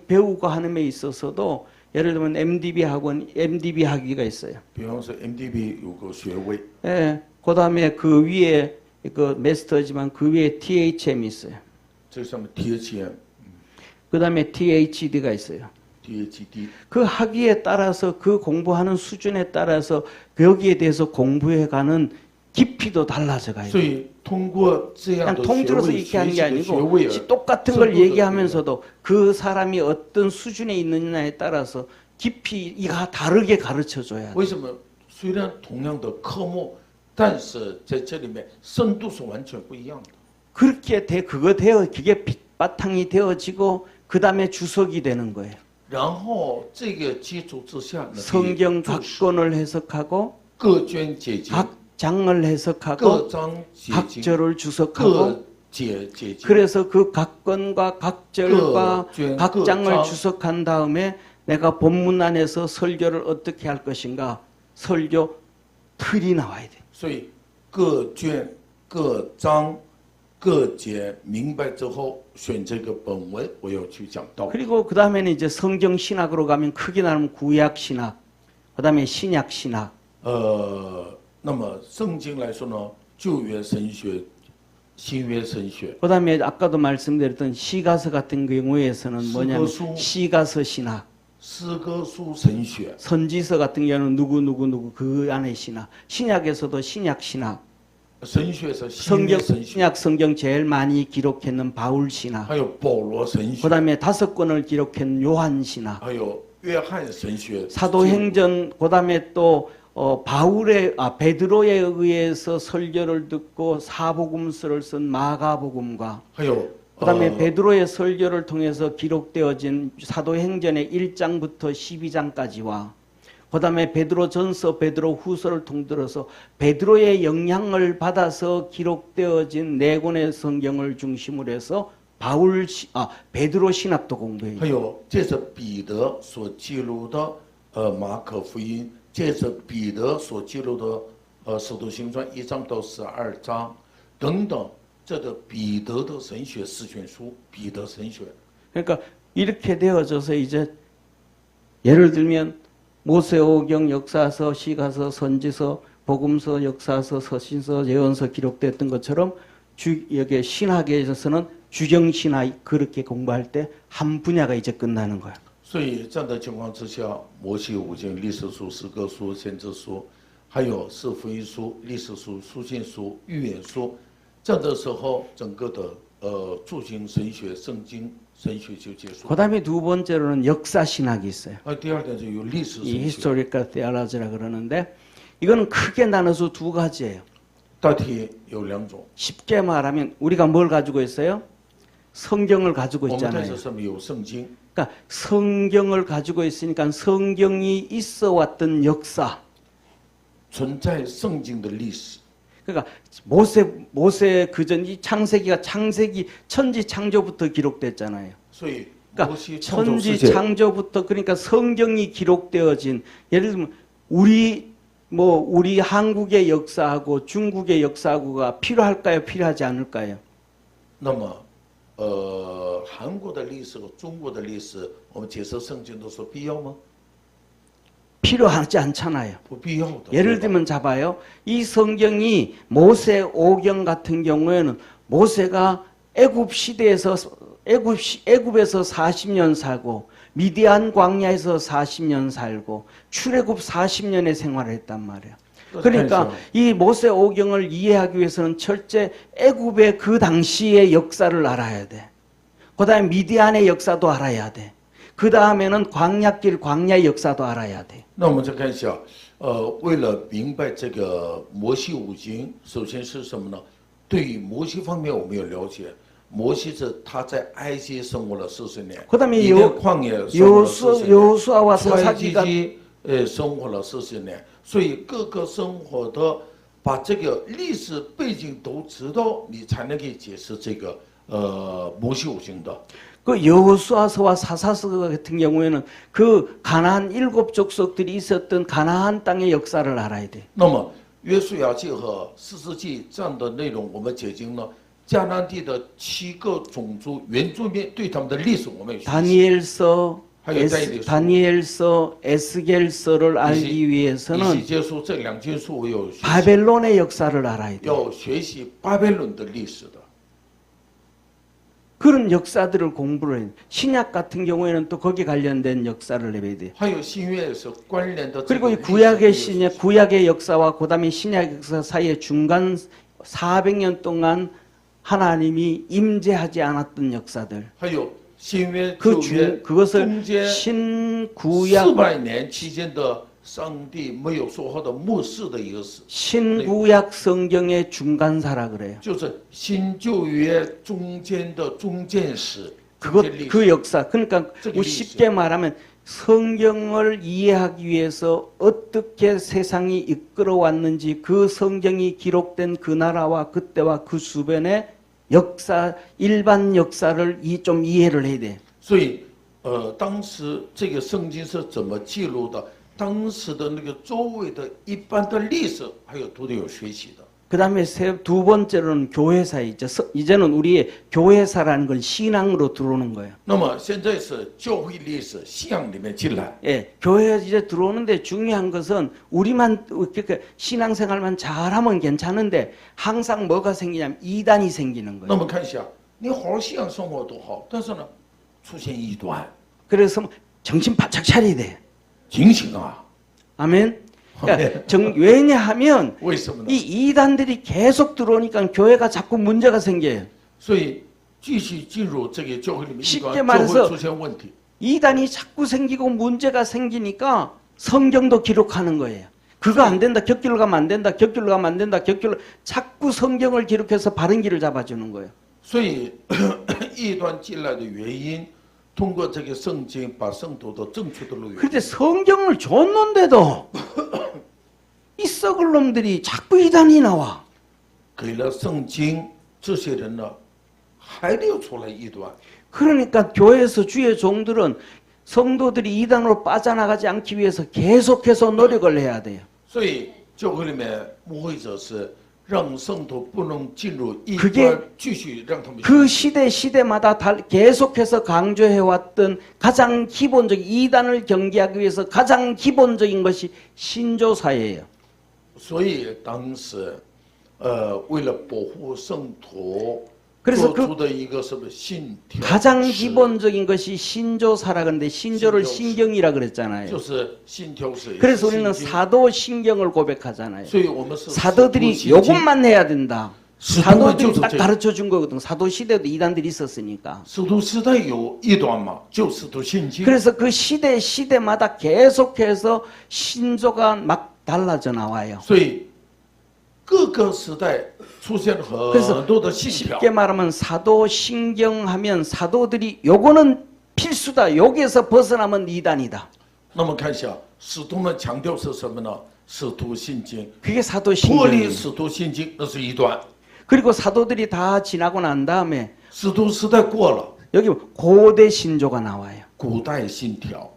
배우고 하는 데 있어서도 예를 들면 MDB 학원, MDB 학위가 있어요. 比方说 MDB 有个学位， 예, 그 다음에 그 위에 그 마스터지만 그 위에 THM이 있어요. 这上面 THM、 그 다음에 THD가 있어요. DHD， 그 학위에 따라서 그 공부하는 수준에 따라서 여기에 대해서 공부해가는 깊이도 달라져 가요. 所以通过这样 그냥 的学 통틀어서 位 이렇게 学 하는 习 게 的学 아니고 位而 똑같은 걸深度的 얘기하면서도 그 사람이 어떤 수준에 있느냐에 따라서 깊이 이가 다르게 가르쳐 줘야 돼. 为什么？虽然同样的科目，但是在这里面深度是完全不一样的。 그렇게 그게 바탕이 되어지고 그 다음에 주석이 되는 거예요. 然后这个基础之下呢， 성경 可以注释 각권을 해석하고 各卷解经， 각 장을 해석하고 各章解 각 经， 절을 주석하고 各解解经。 그래서 그 각권과 각 절과 그 각 그 장을 장. 주석한 다음에 내가 본문 안에서 설교를 어떻게 할 것인가 설교 틀이 나와야 돼. 所以各卷、各章、各节明白之后，选这个本文我要去讲道。 그리고 그 다음에는 이제 성경 신학으로 가면 크게 나누면 구약 신학, 그 다음에 신약 신학. 那么圣经来说呢，旧约神学、新约神学。 그 다음에 아까도 말씀드렸던 시가서 같은 경우에서는 뭐냐면 시가서. 시가서 신학. 诗歌书神学， 선지서 같은 경우는 누구 그 안에 신학. 신약에서도 신약 신학. 神学是新 성경 约神学， 신약 성경 제일 많이 기록했는 바울 신학. 还有保罗神学， 그다음에 5권을 기록한 요한 신학. 还有约翰神学， 사도행전 그다음에 또 바울의 베드로에 의해서 설교를 듣고 사복음서를 쓴 마가복음과 还有 그다음에 베드로의 설교를 통해서 기록되어진 사도행전의 1장부터 12장까지와 그다음에 베드로전서, 베드로후서를 통틀어서 베드로의 영향을 받아서 기록되어진 4권의 성경을 중심으로 해서 베드로 신학도 공부해요. 还有借着彼得所记录的马可福音，借着彼得所记录的使徒行传1章到12章等等，这个彼得的神学四卷书，彼得神学。 그러니까 이렇게 되어져서 이제 예를 들면 모세오경, 역사서, 시가서, 선지서, 복음서, 역사서, 서신서, 예언서 기록됐던 것처럼 여기 신학에 있어서는 주경신학 그렇게 공부할 때 한 분야가 이제 끝나는 거야. 所以这样的情况之下，摩西五经、历史书、诗歌书、先知书，还有四福音书、历史书、书信书、预言书，这样的时候，整个的著行神学、圣经神学就结束。 그다음에 두 번째로는 역사 신학이 있어요. 第二点就有历史 이 神学， historical theology라 그러는데 이거는 크게 나눠서 두 가지예요. 大体有2种。 쉽게 말하면 우리가 뭘 가지고 있어요? 성경을 가지고 我们在 있잖아요. 这上面有圣经， 그러니까 성경을 가지고 있으니까 성경이 있어 왔던 역사. 存在圣经的历史。 그러니까 모세 그전 이 창세기가 창세기 천지 창조부터 기록됐잖아요. 所以摩 그러니까 西创造 천지 世界， 창조부터 그러니까 성경이 기록되어진 예를 들면 우리 한국의 역사하고 중국의 역사하고가 필요할까요? 필요하지 않을까요? 那么韩国的历史和中国的历史，我们解释圣经都说必要吗？ 필요하지 않잖아요. 不必要的。 예를 对吧 들면 잡아요. 이 성경이 모세 오경 같은 경우에는 모세가 애굽 시대에서 애굽에서 40년 살고 미디안 광야에서 40년 살고 출애굽 40년의 생활을 했단 말이에요. 그러니까 이 모세 오경을 이해하기 위해서는 철저히 애굽의 그 당시의 역사를 알아야 돼. 그다음에 미디안의 역사도 알아야 돼. 그 다음에는 광야의 역사도 알아야 돼. 那我们再看一下，为了明白这个摩西五经，首先是什么呢？对于摩西方面我们有了解，摩西是他在埃及生活了40年， 그다음에 以甸旷野生活了40年， 여호수아와 出埃 사사기가 及生活了40年，所以各个生活的把这个历史背景都知道，你才能给解释这个摩西五经的。 그 여호수아서와 사사서 같은 경우에는 그 가나안 7 족속들이 있었던 가나안 땅의 역사를 알아야 돼. 那么约书亚记和士师记这样的内容，我们解经呢，迦南地的7个种族原住民对他们的历史我们有学习。 다니엘서, 하여 다니엘서, 다니엘서, 에스겔서를 알기 위해서는 以西结书这2卷书我有学习， 바벨론의 역사를 알아야 돼. 要学习巴比伦的历史的。 그런 역사들을 공부를 해요. 신약 같은 경우에는 또 거기에 관련된 역사를 내야 돼. 还有新约是关联的。 그리고 이 구약의 역사와 그다음에 신약 역사 사이에 중간 400년 동안 하나님이 임재하지 않았던 역사들. 还有新约 그 旧约 그것을 中间 신구약 400年期间的上帝没有说话的末世的一个事， 신구약 성경의 중간사라 그래요. 就是新旧约中间的中间史。 그 역사. 그러니까 저기 쉽게 말하면 성경을 이해하기 위해서 어떻게 세상이 이끌어왔는지 그 성경이 기록된 그 나라와 그때와 그 주변의 역사, 일반 역사를 좀 이해를 해야 돼. 所以，当时这个圣经是怎么记录的？当时的那个周围的一般的历史，还有都得有学习的。 그 다음에 두 번째로는 교회사 이제는 우리의 교회사라는 건 신앙으로 들어오는 거예요. 那么现在是教会历史信仰里面进来。 예, 교회 이제 들어오는데 중요한 것은 우리만 그러니까 신앙생활만 잘하면 괜찮은데 항상 뭐가 생기냐면 이단이 생기는 那 거예요. 么看一下，你好好信仰生活多好，但是呢，出现异端。 그래서 정신 바짝 차려야 돼. 警醒啊！ 아멘. 그러니까 왜냐하면 为什么呢？ 이 이단들이 계속 들어오니까 교회가 자꾸 문제가 생겨요. 所以继续进入这个教会里面，异 쉽게 端 말해서 就会出现问题。 이단이 자꾸 생기고 문제가 생기니까 성경도 기록하는 거예요. 그거 안 된다. 격길로 가면 안 된다. 격길로 가면 안 된다. 격길로 자꾸 성경을 기록해서 바른 길을 잡아주는 거예요. 所以异端进来的原因，通过这个圣经把圣徒的正确的路。 그런데 성경을 줬는데도 이 썩을 놈들이 자꾸 이단이 나와. 给了圣经，这些人呢，还流出来异端。 그러니까 교회에서 주의 종들은 성도들이 이단으로 빠져나가지 않기 위해서 계속해서 노력을 해야 돼요. 所以教会里面牧会者是让圣徒不能进入异 그게 端，继续让他们。 그 시대마다 계속해서 강조해왔던 가장 기본적인 이단을 경계하기 위해서 가장 기본적인 것이 신조사예요. 所以当时，为了保护圣徒， 그래서 做出的一个什么信条， 가장 기본적인 것이 신조사라 그러는데 신조를 신경이라 그랬잖아요. 就是信条是。 그래서 우리는 사도 신경을 고백하잖아요. 所以我们是 사도들이 요것만 해야 된다. 사도들이 딱 가르쳐 준 거거든. 사도 시대도 이단들이 있었으니까. 使徒时代有异端嘛，就使徒信经。 그래서 그 시대마다 계속해서 신조가 막 달라져 나와요. 所以各个时代出现了 그래서 很多的信条。 쉽게 말하면 사도 신경하면 사도들이 요거는 필수다. 여기에서 벗어나면 이단이다. 那么看一下，使徒们强调是什么呢？使徒信经， 그게 사도 脱离 신경이에요. 使徒信经那是异端。 그리고 사도들이 다 지나고 난 다음에 使徒时代过了， 여기 고대 신조가 나와요. 古代信条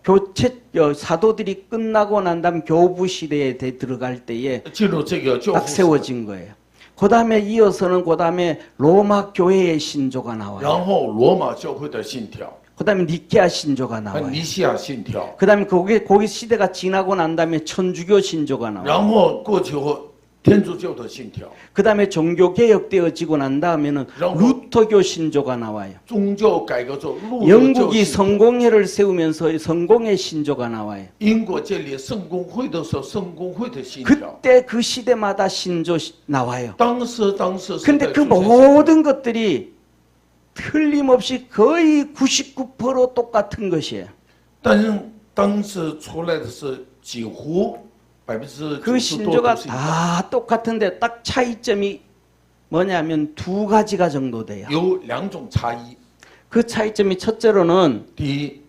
사도들이 끝나고 난 다음 교부 시대에 들어갈 때에 进入这个教 딱 父时代， 세워진 거예요. 그 다음에 이어서는 그 다음에 로마 교회의 신조가 나와요. 然后罗马教会的信条， 그 다음에 니케아 신조가 和 나와요. 尼西亚信条， 그 다음에 거기 시대가 지나고 난 다음에 천주교 신조가 나와요. 然后过去后天主教的信条， 그 다음에 종교개혁되어지고 난 다음에는 루터교 신조가 나와요. 宗教改革之后，路德教 영국이 信条 성공회를 세우면서 성공회 신조가 나와요. 英国建立圣公会的时候，圣公会的信条。 그때 그 시대마다 신조 나와요. 当时时代 근데 그 出现 모든 것들이 틀림없이 거의 99% 똑같은 것이에요. 但是当时出来的是几乎90%多 그 신조가 다 똑같은데 딱 차이점이 뭐냐면 두 가지가 정도 돼요. 有两种差异。 그 차이점이 첫째로는 第一，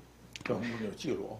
有没有记录？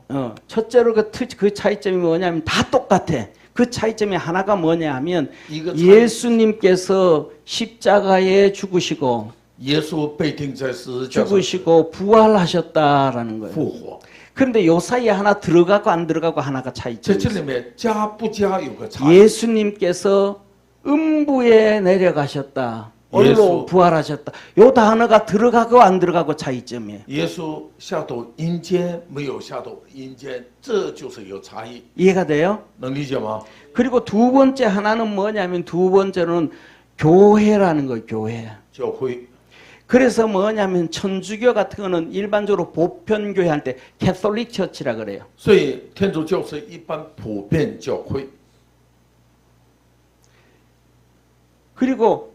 첫째로 그 차이점이 뭐냐면 다 똑같아. 그 차이점이 하나가 뭐냐 하면 一个 예수님께서 십자가에 죽으시고 耶稣被钉在十字架上 죽으시고 부활하셨다라는 거예요. 复活， 그런데 요 사이에 하나 들어가고 안 들어가고 하나가 在 차이점이 这 있어요. 里面加不加有个差异。 예수님께서 음부에 내려가셨다. 예수. 얼로 부활하셨다. 요 단어가 들어가고 안 들어가고 차이점이에요. 耶稣下到阴间，没有下到阴间，这就是有差异， 이해가 돼요? 能理解吗？ 그리고 두 번째 하나는 뭐냐면 두 번째로는 교회라는 거예요. 교회. 教会， 그래서 뭐냐면 천주교 같은 거는 일반적으로 보편교회 할 때 캐톨릭 처치라 그래요. 所以天主教是一般普遍教会。 그리고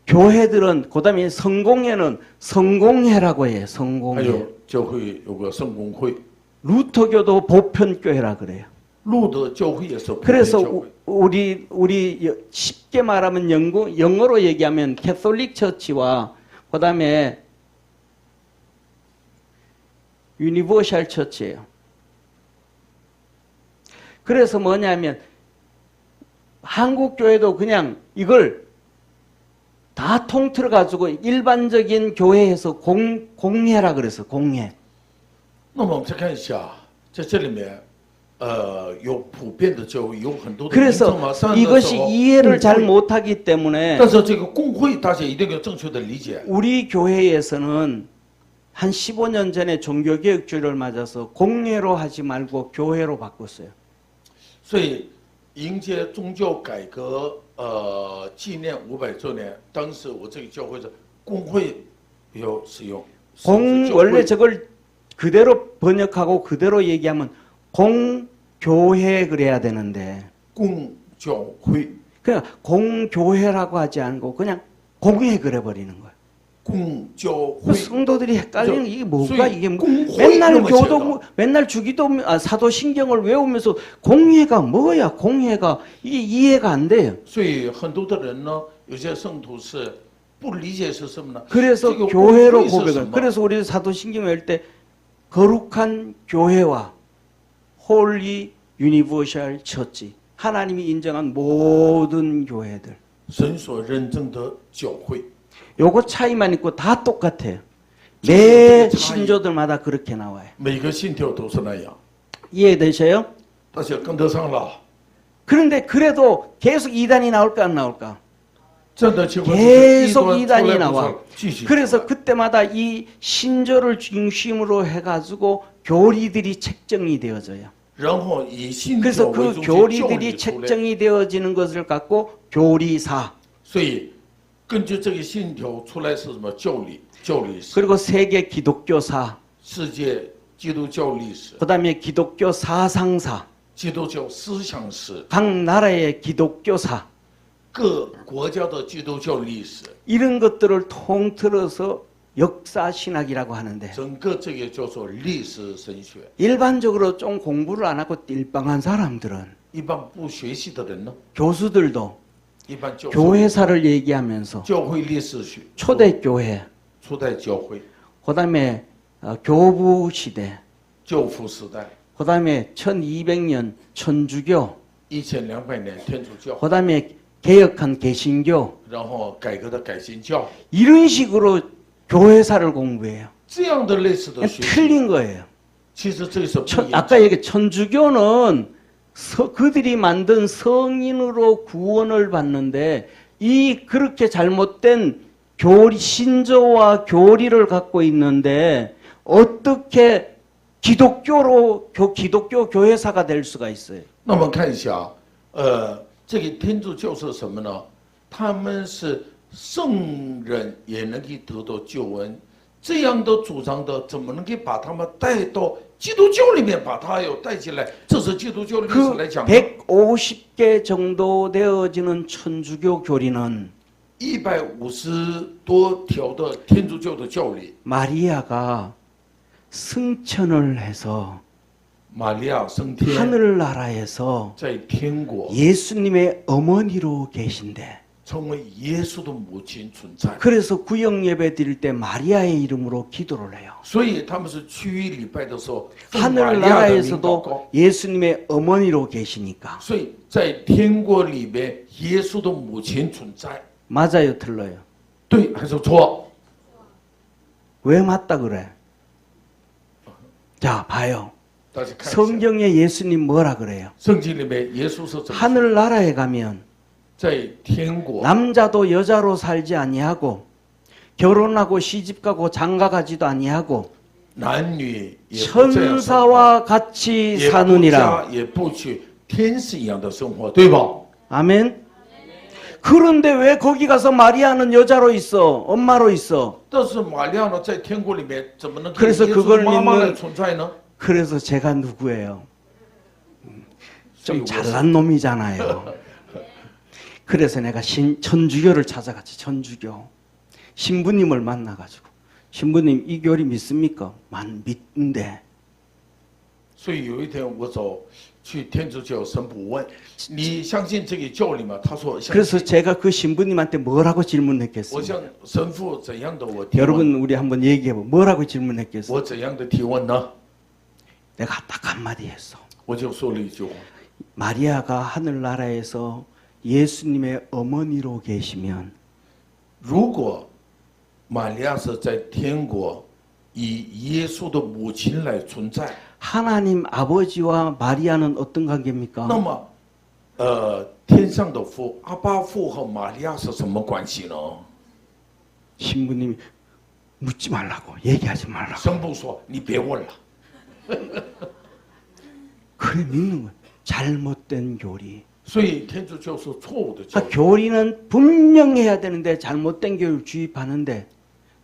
교회들은 그다음에 성공회는 성공회라고 해요. 还 성공회. 有教会有个圣公会， 루터교도 보편교회라 그래요. 路德教会也是普遍 그래서 教会。 우리 쉽게 말하면 영어로 얘기하면 캐톨릭 처치와 그다음에 유니버셜 처치예요. 그래서 뭐냐면 한국 교회도 그냥 이걸 다 통틀어 가지고 일반적인 교회에서 공회라 그래서 공회. 那么我们再看一下，在这里面，有普遍的教会，有很多的名 그래서 称嘛。上的时 이것이 候 이해를 公 잘 会 못하기 때문에 但是这个公会大家一定要正确的理解。 우리 교회에서는 한 15년 전에 종교개혁주의를 맞아서 공회로 하지 말고 교회로 바꿨어요. 所以迎接宗教改革，纪念500周年，当时我这个教会是公会要使用。 원래 저걸 그대로 번역하고 그대로 얘기하면 공교회 그래야 되는데 公教会， 그냥 공교회라고 하지 않고 그냥 공회 그래버리는 거예요. 公教 그 会， 성도들이 헷갈리는 게 이게 뭔가 소위 이게 공회 맨날 이런 거 교도 맨날 주기도 사도신경을 외우면서 공회가 뭐야 공회가 이게 이해가 안 돼요. 所以很多的人呢，有些圣徒是不理解是什么呢？ 그래서 这个 교회로 公会是什 고백을 么？ 그래서 우리 사도신경 외울 때 거룩한 교회와 홀리 유니버셜 처치 하나님이 인정한 모든 교회들 神所认证的教会， 요거 차이만 있고 다 똑같아요. 저 매 차이. 신조들마다 그렇게 나와요. 每个信条都是那样， 이해되셔요? 大家跟得上了。 그런데 그래도 계속 이단이 나올까 안 나올까? 这样的情况 계속 一端 이단이 出来 나와. 继续出来。 그래서 그때마다 이 신조를 중심으로 해가지고 교리들이 책정이 되어져요. 然后以信条 그래서 为 그 中心教 교리들이 理出来， 책정이 되어지는 것을 갖고 교리사 所以根据这个信条出来是什么教理？教理史、 그리고 세계 기독교사 世界基督教历史、 그다음에 기독교 사상사 基督教思想史、 각 나라의 기독교사 各国家的基督教历史， 이런 것들을 통틀어서 역사 신학이라고 하는데 整个这个叫做历史神学。 일반적으로 좀 공부를 안 하고 띨빵한 사람들은 一般不学习的人呢， 교수들도 一般教授 교회사를 얘기하면서 教会历史学、 초대교회 初代教会、 그다음에 교부 시대 教父时代、 그다음에 1200년 천주교 1200年天主教， 그다음에 개혁한 개신교 然后改革的改新教， 이런 식으로 교회사를 공부해요. 这样的类似的学习， 틀린 거예요. 其实这个是不一样的。 아까 얘기 천주교는 그들이 만든 성인으로 구원을 받는데 이 그렇게 잘못된 교리 신조와 교리를 갖고 있는데 어떻게 기독교로 기독교 교회사가 될 수가 있어요? 那么看一下，这个天主教是什么呢？他们是圣人也能够得到救恩，这样的主张的，怎么能够把他们带到基督教里面，把他要带进来？这是基督教历史 그 来讲的。 150개 정도 되어지는 천주교 교리는 150多条的天主教的教理， 마리아가 승천을 해서 玛利亚升天， 하늘나라에서 在天国 예수님의 어머니로 계신데 成为耶稣的母亲存在， 그래서 구역 예배 드릴 때 마리아의 이름으로 기도를 해요. 所以他们是区域礼拜的时候，奉玛利亚的名祷告。 하늘나라에서도 예수님의 어머니로 계시니까 所以在天国里面，耶稣的母亲存在， 맞아요, 틀려요? 对还是错？ 왜 맞다 그래? 자, 봐요. 大家看一下， 성경에 예수님 뭐라 그래요? 圣经里面耶稣是怎么说？ 하늘나라에 가면 在天国， 남자도 여자로 살지 아니하고 결혼하고 시집가고 장가가지도 아니하고 男女也不这样生活， 천사와 같이 也不 사느니라. 嫁也不娶天使一样的生活，对吧？ 아멘. 그런데 왜 거기 가서 마리아는 여자로 있어? 엄마로 있어? 但是玛利亚呢，在天国里面怎么能跟 그래서 耶稣 그걸 的妈妈 믿는 来存在呢？ 그래서 제가 누구예요? 所以 좀 我是 잘난 놈이잖아요. 그래서 내가 천주교를 찾아갔지. 천주교 신부님을 만나가지고 신부님 이 교리 믿습니까? 믿는데 所以有一天我走去天主教神父问你相信这个教理吗？他说相 그래서 信。 제가 그 신부님한테 뭐라고 我 질문했겠어요? 向神父怎样的我提问？ 여러분 우리 한번 얘기해봐. 뭐라고 질문했겠어요? 我怎样的提问呢？ 내가 딱 한마디 했어. 我就说了一句话： 마리아가 하늘나라에서 예수님의 어머니로 계시면 如果玛利亚是在天国以耶稣的母亲来存在， 하나님 아버지와 마리아는 어떤 관계입니까? 那么，天上的父阿爸父和玛利亚是什么关系呢？ 신부님이 묻지 말라고 얘기하지 말라고 神父说：“你别问了。 그래 믿는 거야. 잘못된 교리. 所以天主教是错误的教 아, 育。 교리는 분명해야 되는데 잘못된 교리를 주입하는데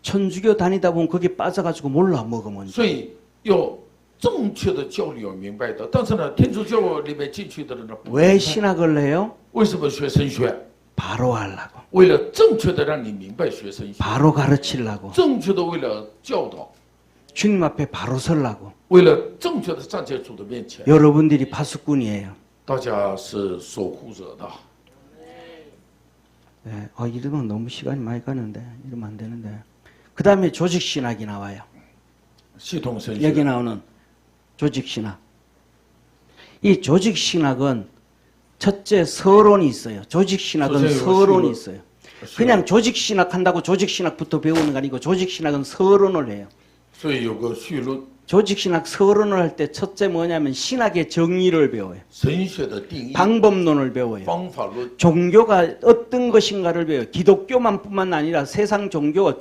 천주교 다니다 보면 거기 빠져가지고 몰라 먹으면 所以要正确的教理要明白的，但是呢，天主教里面进去的人呢，不 왜 明白 신학을 해요? 为什么学神学？ 바로 하려고. 为了正确的让你明白学神学， 바로 가르치려고. 正确的为了教导， 주님 앞에 바로 서려고. 为了正确的站在主的面前， 여러분들이 파수꾼이에요. 大家是守护者的。 네, 이러면 너무 시간이 많이 가는데 이러면 안 되는데. 그 다음에 조직신학이 나와요. 系统神 여기 学， 나오는 조직신학. 이 조직신학은 첫째 서론이 있어요. 조직신학은 선생님, 서론이 이거 있어요. 그냥 조직신학 한다고 조직신학부터 배우는 거 아니고 조직신학은 서론을 해요. 所以有个绪论， 조직신학 서론을 할 때 첫째 뭐냐면 신학의 정의를 배워요. 神学的定义、 방법론을 배워요. 方法论， 종교가 어떤 것인가를 배워요. 기독교만뿐만 아니라 세상 종교가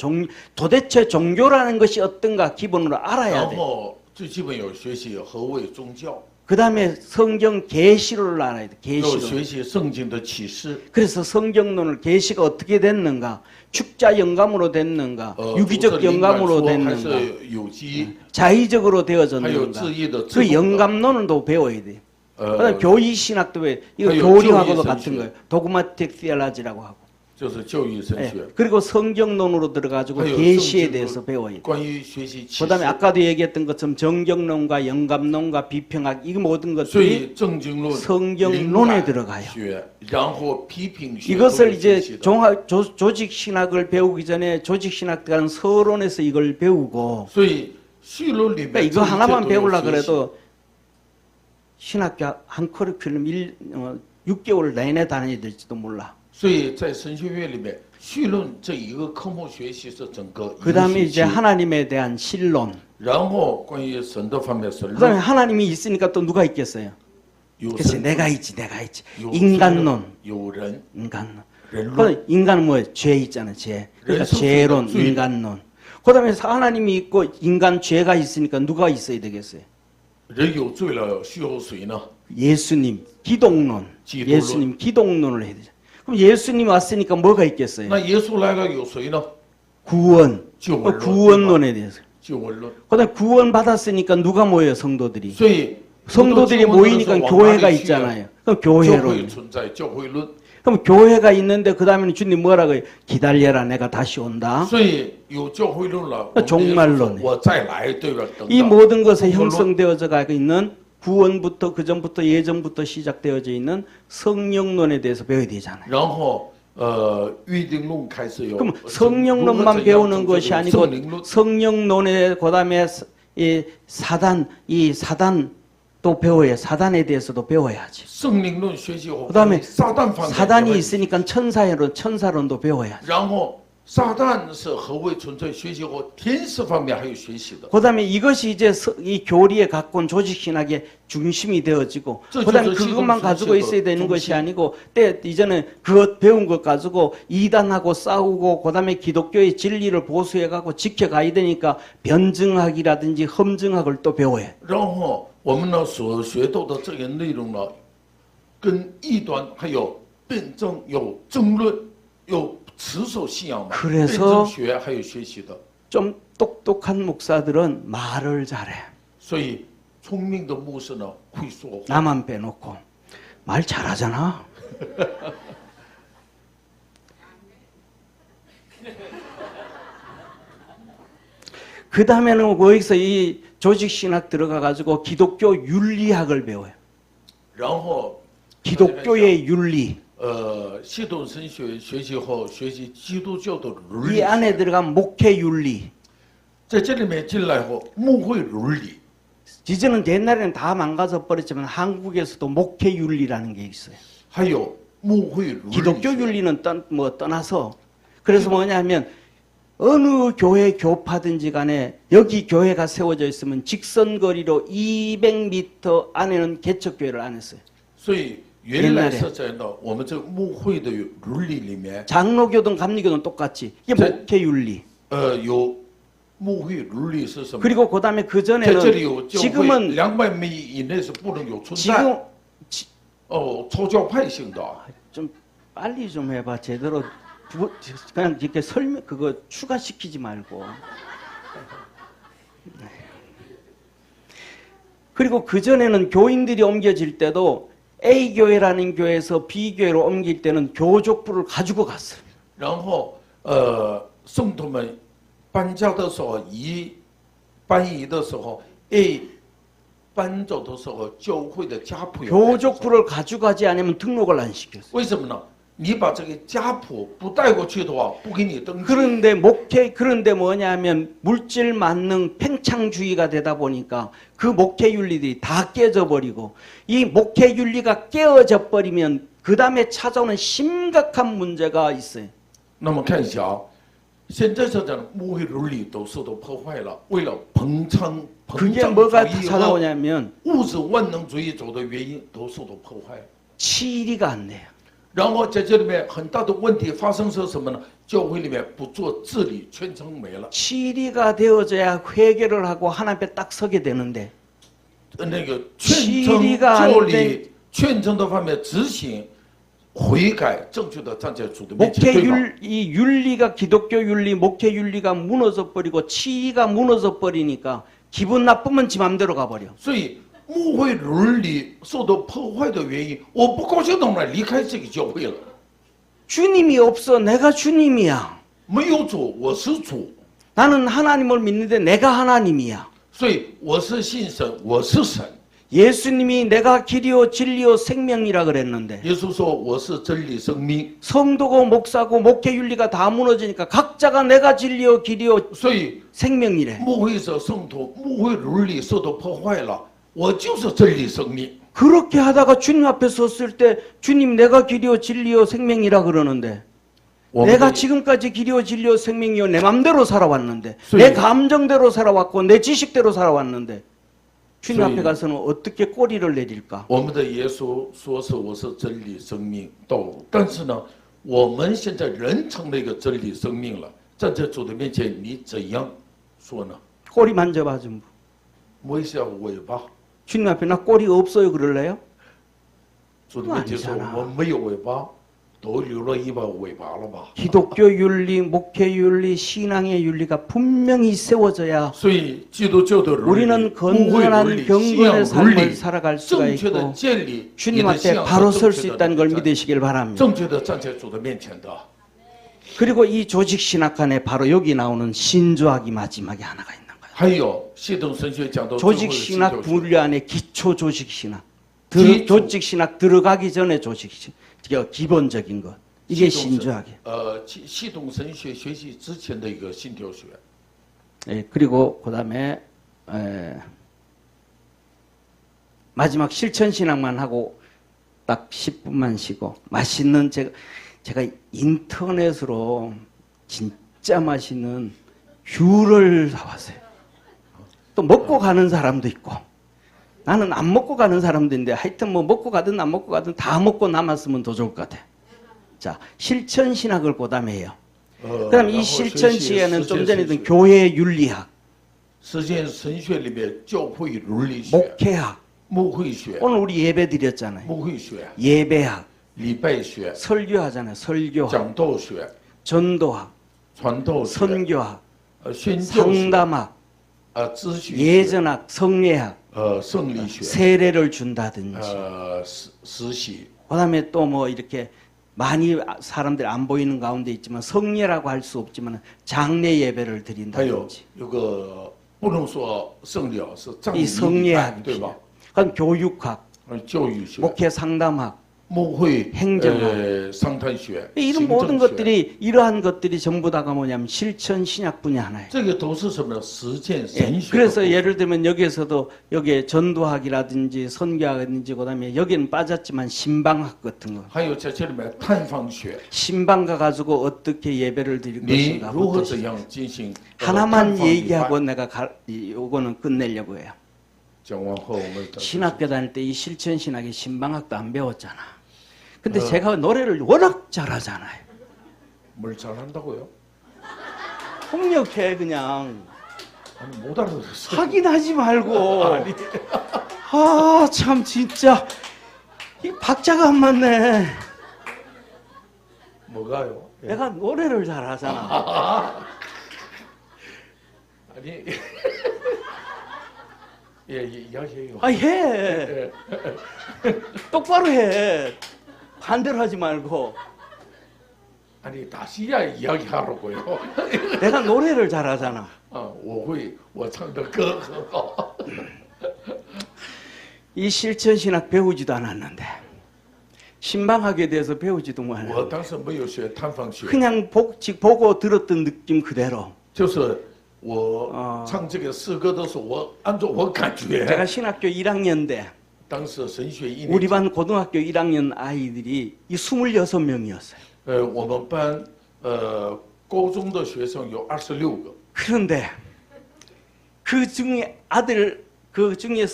도대체 종교라는 것이 어떤가 기본으로 알아야 然 돼요. 后最基本有学习何谓宗教， 그 다음에 성경 계시를 알아야 돼. 有 계시를. 学习圣经的启示， 그래서 성경론을 계시가 어떻게 됐는가, 축자 영감으로 됐는가, 主 유기적 的灵感 영감으로 说还 됐는가, 是有机， 자의적으로 还有 되어졌는가. 自义的自 그 主的， 영감론도 배워야 돼. 그다음 呃， 교의 신학도 배워. 이거 하여 교리하고도 교의 같은 선수. 거예요. 도그마틱 시알라지라고 하고. 就是教育神 예. 学， 그리고 성경론으로 들어가지고 하여 계시에 성경론. 대해서 배워야 돼. 关于学习启 그다음에 示， 아까도 얘기했던 것처럼 정경론과 영감론과 비평학 이 모든 所 것들이 以正经论、 성경론에 灵 들어가요. 感学，然后批评学， 이것을 都是 이제 学习的 조직 신학을 배우기 전에 조직 신학 들어가는 서론에서 이걸 배우고 所以绪论里 그러니까 面 이거 하나만 这一切都有 배우려 学习 그래도 신학교 한 커리큘럼 6개월 내내 다녀야 될지도 몰라. 所以在神学院里面，绪论这一个科目学习是整个一 그 个 다음에 学 이제 期， 하나님에 대한 신론. 然后关于神的方面是 그 다음에 论， 하나님이 있으니까 또 누가 있겠어요? 有 그치 神 내가 있지 내가 있지. 有 인간론. 有人， 인간론. 人论， 그 인간은 뭐예요? 죄 있잖아 죄. 그러니까 네, 죄론, 주의. 인간론. 그 다음에 하나님이 있고 인간 죄가 있으니까 누가 있어야 되겠어요? 人有罪了，需要谁呢？ 예수님, 기독론. 기독론. 예수님 기독론을 해야 되죠. 그럼 예수님 왔으니까 뭐가 있겠어요? 那耶稣来了有谁呢？ 구원. 구원론. 그 구원론에 대해서. 救恩论。 그 다음에 구원 받았으니까 누가 모여요? 성도들이. 所以 성도들이 모이니까 교회가 있잖아요. 그럼 教会 교회론. 存在，教会论。 그럼 교회가 있는데 그 다음에는 주님 뭐라고 해요? 기다려라 내가 다시 온다. 所以有教会论了， 종말론. 我再来，对吧？等 이 等。 모든 것에 종말론. 형성되어져 가고 있는 구원부터 그전부터 예전부터 시작되어져 있는 성령론에 대해서 배워야 되잖아요. 然后预定论开始有。 그럼 성령론만 배우는 것이 아니고 圣灵论 성령론에 그다음에 이 사단도 배워야 사단에 대해서도 배워야지. 圣灵论学习后， 그다음에 撒旦方面 사단이 也会 있으니까 천사론도 배워야지. 然后撒旦是何谓存在学习后，天使方面还有学习的。 그다음에 이것이 이제 이 교리에 갖고 온 조직 신학의 중심이 되어지고 그다음에 그것만 가지고 있어야 되는 것이 아니고 이제는 그것 배운 것 가지고 이단하고 싸우고 그다음에 기독교의 진리를 보수해 갖고 지켜가야 되니까 변증학이라든지 험증학을 또 배워야 해. 然后我们呢所学到的这些内容呢，跟异端还有辩证、有争论、有持守信仰嘛， 그래서 辩证学还有学习的。 좀 똑똑한 목사들은 말을 잘해. 所以聪明的牧师呢会说话， 나만 빼놓고 말 잘하잖아. 그 다음에는 거기서 이 조직 신학 들어가 가지고 기독교 윤리학을 배워요. 然后 기독교의 윤리. 系统神学学习后学习基督教的伦 이 理， 안에 들어간 목회 윤리. 在这里面进来后牧会伦理， 이제는 옛날에는 다 망가져 버렸지만 한국에서도 목회 윤리라는 게 있어요. 还有牧会伦理 기독교 学。 윤리는 떠나서 그래서 뭐냐면 어느 교회 교파든지 간에 여기 교회가 세워져 있으면 직선거리로 200m 안에는 개척교회를 안 했어요. 所以原来是在呢我们这个牧会的伦理里面， 장로교든 감리교든 똑같지. 이게 제- 목회 윤리. 有牧会伦理是什么？ 그리고 그다음에 그 在这里 전에는 有教会 지금은 200米以内是不能有存在 지금 超教派性的。 좀 빨리 좀 해봐. 제대로 그냥 이렇게 설명 그거 추가시키지 말고. 그리고 그전에는 교인들이 옮겨질 때도 A 교회라는 교회에서 B 교회로 옮길 때는 교족부를 가지고 갔어요. 然后圣徒们搬家的时候搬移的时候 A 搬走的时候教会的家谱有带着走 교족부를 가져가지 않으면 등록을 안 시켰어요. 为什么呢？你把这个家谱不带过去的话，不给你登记。 그런데 뭐냐면 물질 만능 팽창주의가 되다 보니까 그 목회 윤리들이 다 깨져 버리고 이 목회 윤리가 깨어져 버리면 그 다음에 찾아오는 심각한 문제가 있어요. 那么看一下啊，现在这种牧会伦理都受到破坏了，为了膨胀 그게 主 뭐가 义和 찾아오냐면 物质万能主义走的原因都受到破坏。 치리가 안 돼요. 然后在这里面很大的问题发生是什么呢？教会里面不做治理，全程没了。 치리가 되어져야 회개를 하고 하나님 앞에 딱 서게 되는데 那个全 치리가 程教 안 理 돼. 全程的方面执行悔改，正确的站在主的面前， 목회 对吧？ 이 윤리가 기독교 윤리, 목회 윤리가 무너져 버리고 치리가 무너져 버리니까 기분 나쁘면 지 맘대로 가버려. 所以牧会伦理受到破坏的原因，我不高兴，当然离开这个教会了。 주님이 없어. 내가 주님이야. 没有主，我是主， 나는 하나님을 믿는데 내가 하나님이야. 所以我是信神，我是神。 예수님이 내가 길이요 진리요 생명이라 그랬는데 耶稣说我是真理生命， 성도고 목사고 목회 윤리가 다 무너지니까 각자가 내가 진리요 길이요 所以 생명이래. 牧会者圣徒牧会伦理受到破坏了，我就是真理生命。 그렇게 하다가 주님 앞에 섰을 때 주님 내가 길이요 진리요 생명이라 그러는데 我们 내가 的 지금까지 길이요 진리요 생명이요 내 맘대로 살아왔는데 소위- 내 감정대로 살아왔고 내 지식대로 살아왔는데 주님 소위- 앞에 가서는 어떻게 꼬리를 내릴까? 我们的耶稣说是我是真理生命道，但是呢，我们现在人成了一个真理生命了，站在主的面前，你怎样说呢？ 꼬리 만져봐 좀. 摸一下尾巴， 주님 앞에 나 꼬리 없어요 그럴래요? 主的面前说我没有尾巴，都留了一把尾巴了吧？ 기독교 윤리, 목회 윤리, 신앙의 윤리가 분명히 세워져야 所以基督教的伦理、 우리는 牧会伦 건강한 理、信仰 경건의 伦 삶을 理 살아갈 수가 正确的 있고 建立你 주님 的信 앞에 仰 바로 和 설 正 수 确的 있다는 걸 站 믿으시길 바랍니다. 正确的站在主的面前的。 그리고 이 조직 신학 안에 바로 여기 나오는 신조학이 마지막에 하나가 있는 거예요. 还有系统神学讲到最后的 조직 信 신학 教学 분류 안에 기초 조직 신학, 기초. 조직 신학 들어가기 전에 조직 신학, 기본적인 것. 이게 系统神 신조학이에요. 系统神学学习之前的一个信条学。 예, 그리고 그다음에 마지막 실천 신학만 하고 딱 10분만 쉬고 맛있는 제가 인터넷으로 진짜 맛있는 귤을 사왔어요. 또 먹고 가는 사람도 있고 나는 안 먹고 가는 사람도 있는데 하여튼 뭐 먹고 가든 안 먹고 가든 다 먹고 남았으면 더 좋을 것 같아. 자, 실천 신학을 보담해요. 그다음 이 실천 시에는 좀 전에 든 교회 윤리학, 实践神学里面教会伦理学、 목회학. 牧会学、 오늘 우리 예배 드렸잖아요. 牧会学、 예배학, 礼拜学、 설교하잖아요. 설교학, 讲道学、 전도학, 传道学、 선교학, 宣教学、 상담학, 咨询学、 예전학, 성례학, 圣理学、 세례를 준다든지. 实习。 그다음에 또 뭐 이렇게 많이 사람들이 안 보이는 가운데 있지만 성례라고 할 수 없지만 장례 예배를 还有 드린다든지. 有个不能说圣礼，是葬 이 礼礼拜， 성례학이 对吧？ 그럼 교육학, 教育学、 목회 상담학, 牧会、 행정학 商谈学、 이런 行 모든 政学， 것들이 이러한 것들이 전부 다가 뭐냐면 실천 신약 분야 하나예요. 这个都是什么呢？实践 예, 神学的部分。 그래서 예를 들면 여기에서도 여기에 전도학이라든지 선교학이라든지 그다음에 여기는 빠졌지만 신방학 같은 거. 还有在这里面探访学， 신방 가지고 어떻게 예배를 드릴 你 것인가. 如何 부터 怎样进行 하나만 探访礼 얘기하고 拜？ 내가 요거는 끝내려고 해요. 讲完后我们 신학교 다닐 때 이 실천 신학이 신방학도 안 배웠잖아. 근데 제가 노래를 워낙 잘하잖아요. 뭘 잘한다고요? 폭력해 그냥. 아니 못 알아들었어요. 확인하지 말고. 아 참 진짜 이 박자가 안 맞네. 뭐가요? 예. 내가 노래를 잘하잖아. 아니 예, 이야기해요. 아, 해. 똑바로 해. 반대로 하지 말고. 아니 다시야 이야기하라고요. 내가 노래를 잘하잖아. 我会，我唱的歌很好。 이 실천 신학 배우지도 않았는데 신방학에 대해서 배우지도 我 않았는데 当时没有学探访学， 그냥 보고 들었던 느낌 그대로 就是我唱这个诗歌的时候，我按照我感 제가 觉。 신학교 1학년 때 当时神学一 우리 年级， 반 고등학교 1학년 아이들이 이 26명이었어요. 我们班高中的学生有26个， 그런데 그 중에 그 중에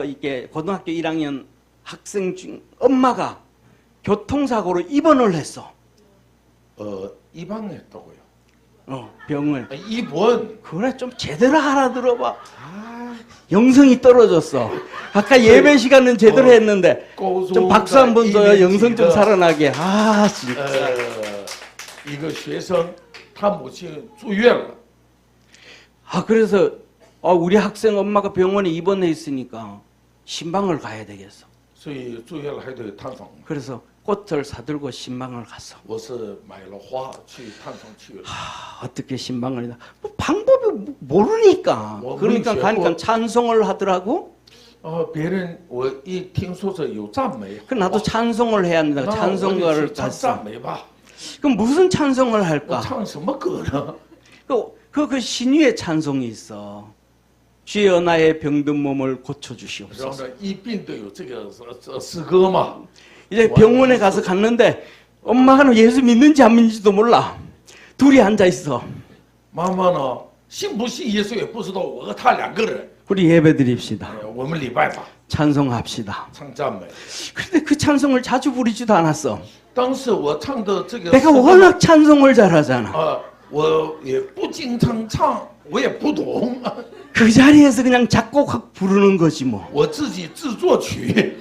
이게 고등학교 1학년 학생 중 엄마가 교통사고로 입원을 했어. 입원했다고요. 병을. 입원. 그래 좀 제대로 알아들어봐. 영성이 떨어졌어. 아까 예배 시간은 제대로 했는데 좀 박수 한번 줘요. 영성 좀 살아나게. 아 진짜. 一个学生，他母亲住院了， 아 그래서 우리 학생 엄마가 병원에 입원해 있으니까 신방을 가야 되겠어. 所以住院了还得探访。 그래서 꽃을 사들고 신방을 갔어. 我是买了花去探访去了。 어떻게 신방을 뭐 방법이 모르니까. 그러니까 가니까 찬송을 하더라고. 别人我一听说这有赞美， 그 나도 찬송을 해야 한다. 那我就 찬송가를 去唱 갔어. 赞美吧。 그럼 무슨 찬송을 我 할까? 唱什么歌呢？ 그 신유의 찬송이 있어. 주여 나의 병든 몸을 然后 고쳐주시옵소서. 呢，一并都有这个诗歌嘛。 이제 병원에 가서 갔는데 엄마가 예수 믿는지 안 믿는지도 몰라. 둘이 앉아 있어. 妈妈呢，信不信耶稣也不知道，我和他两个人， 우리 예배 드립시다. 我们礼拜吧， 찬송합시다. 唱赞美。 근데 그 찬송을 자주 부르지도 않았어. 当时我唱的这个 내가 诗歌 워낙 찬송을 잘하잖아. 我也不经常唱，我也不懂， 그 자리에서 그냥 작곡 부르는 거지 뭐. 我自己制作曲。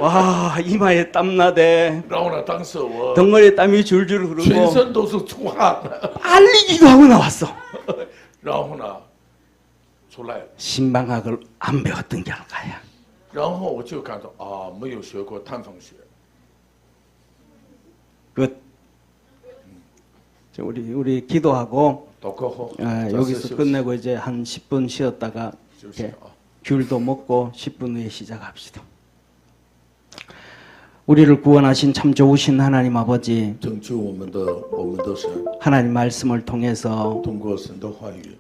와 이마에 땀 나대. 然后呢，当时我 덩어리에 땀이 줄줄 全 흐르고 身都是出汗， 알리기도 하고 나왔어. 然后呢，出来了， 신방학을 안 배웠던 결과야. 然后我就感到没有学过探访学。 끝. 우리 기도하고 祷告后， 여기서 끝내고 이제 한 10분 쉬었다가 休息 이렇게 啊。 귤도 먹고 10분 후에 시작합시다. 우리를 구원하신 참 좋으신 하나님 아버지, 拯救我们的神， 하나님 말씀을 통해서 通过神的话语，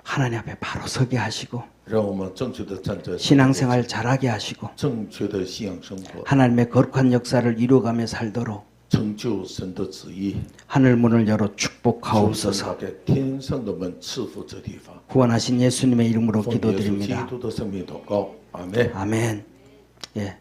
하나님 앞에 바로 서게 하시고 让我们正确的站在 신앙생활 잘하게 하시고 正确的信仰生活， 하나님의 거룩한 역사를 이루어가며 살도록 成就神的旨意。 하늘 문을 열어 求神 축복하옵소서. 打开天上的门，赐福这地方。 구원하신 예수님의 이름으로 奉耶稣基 기도드립니다. 督的圣名祷告，阿门。 아멘. 예.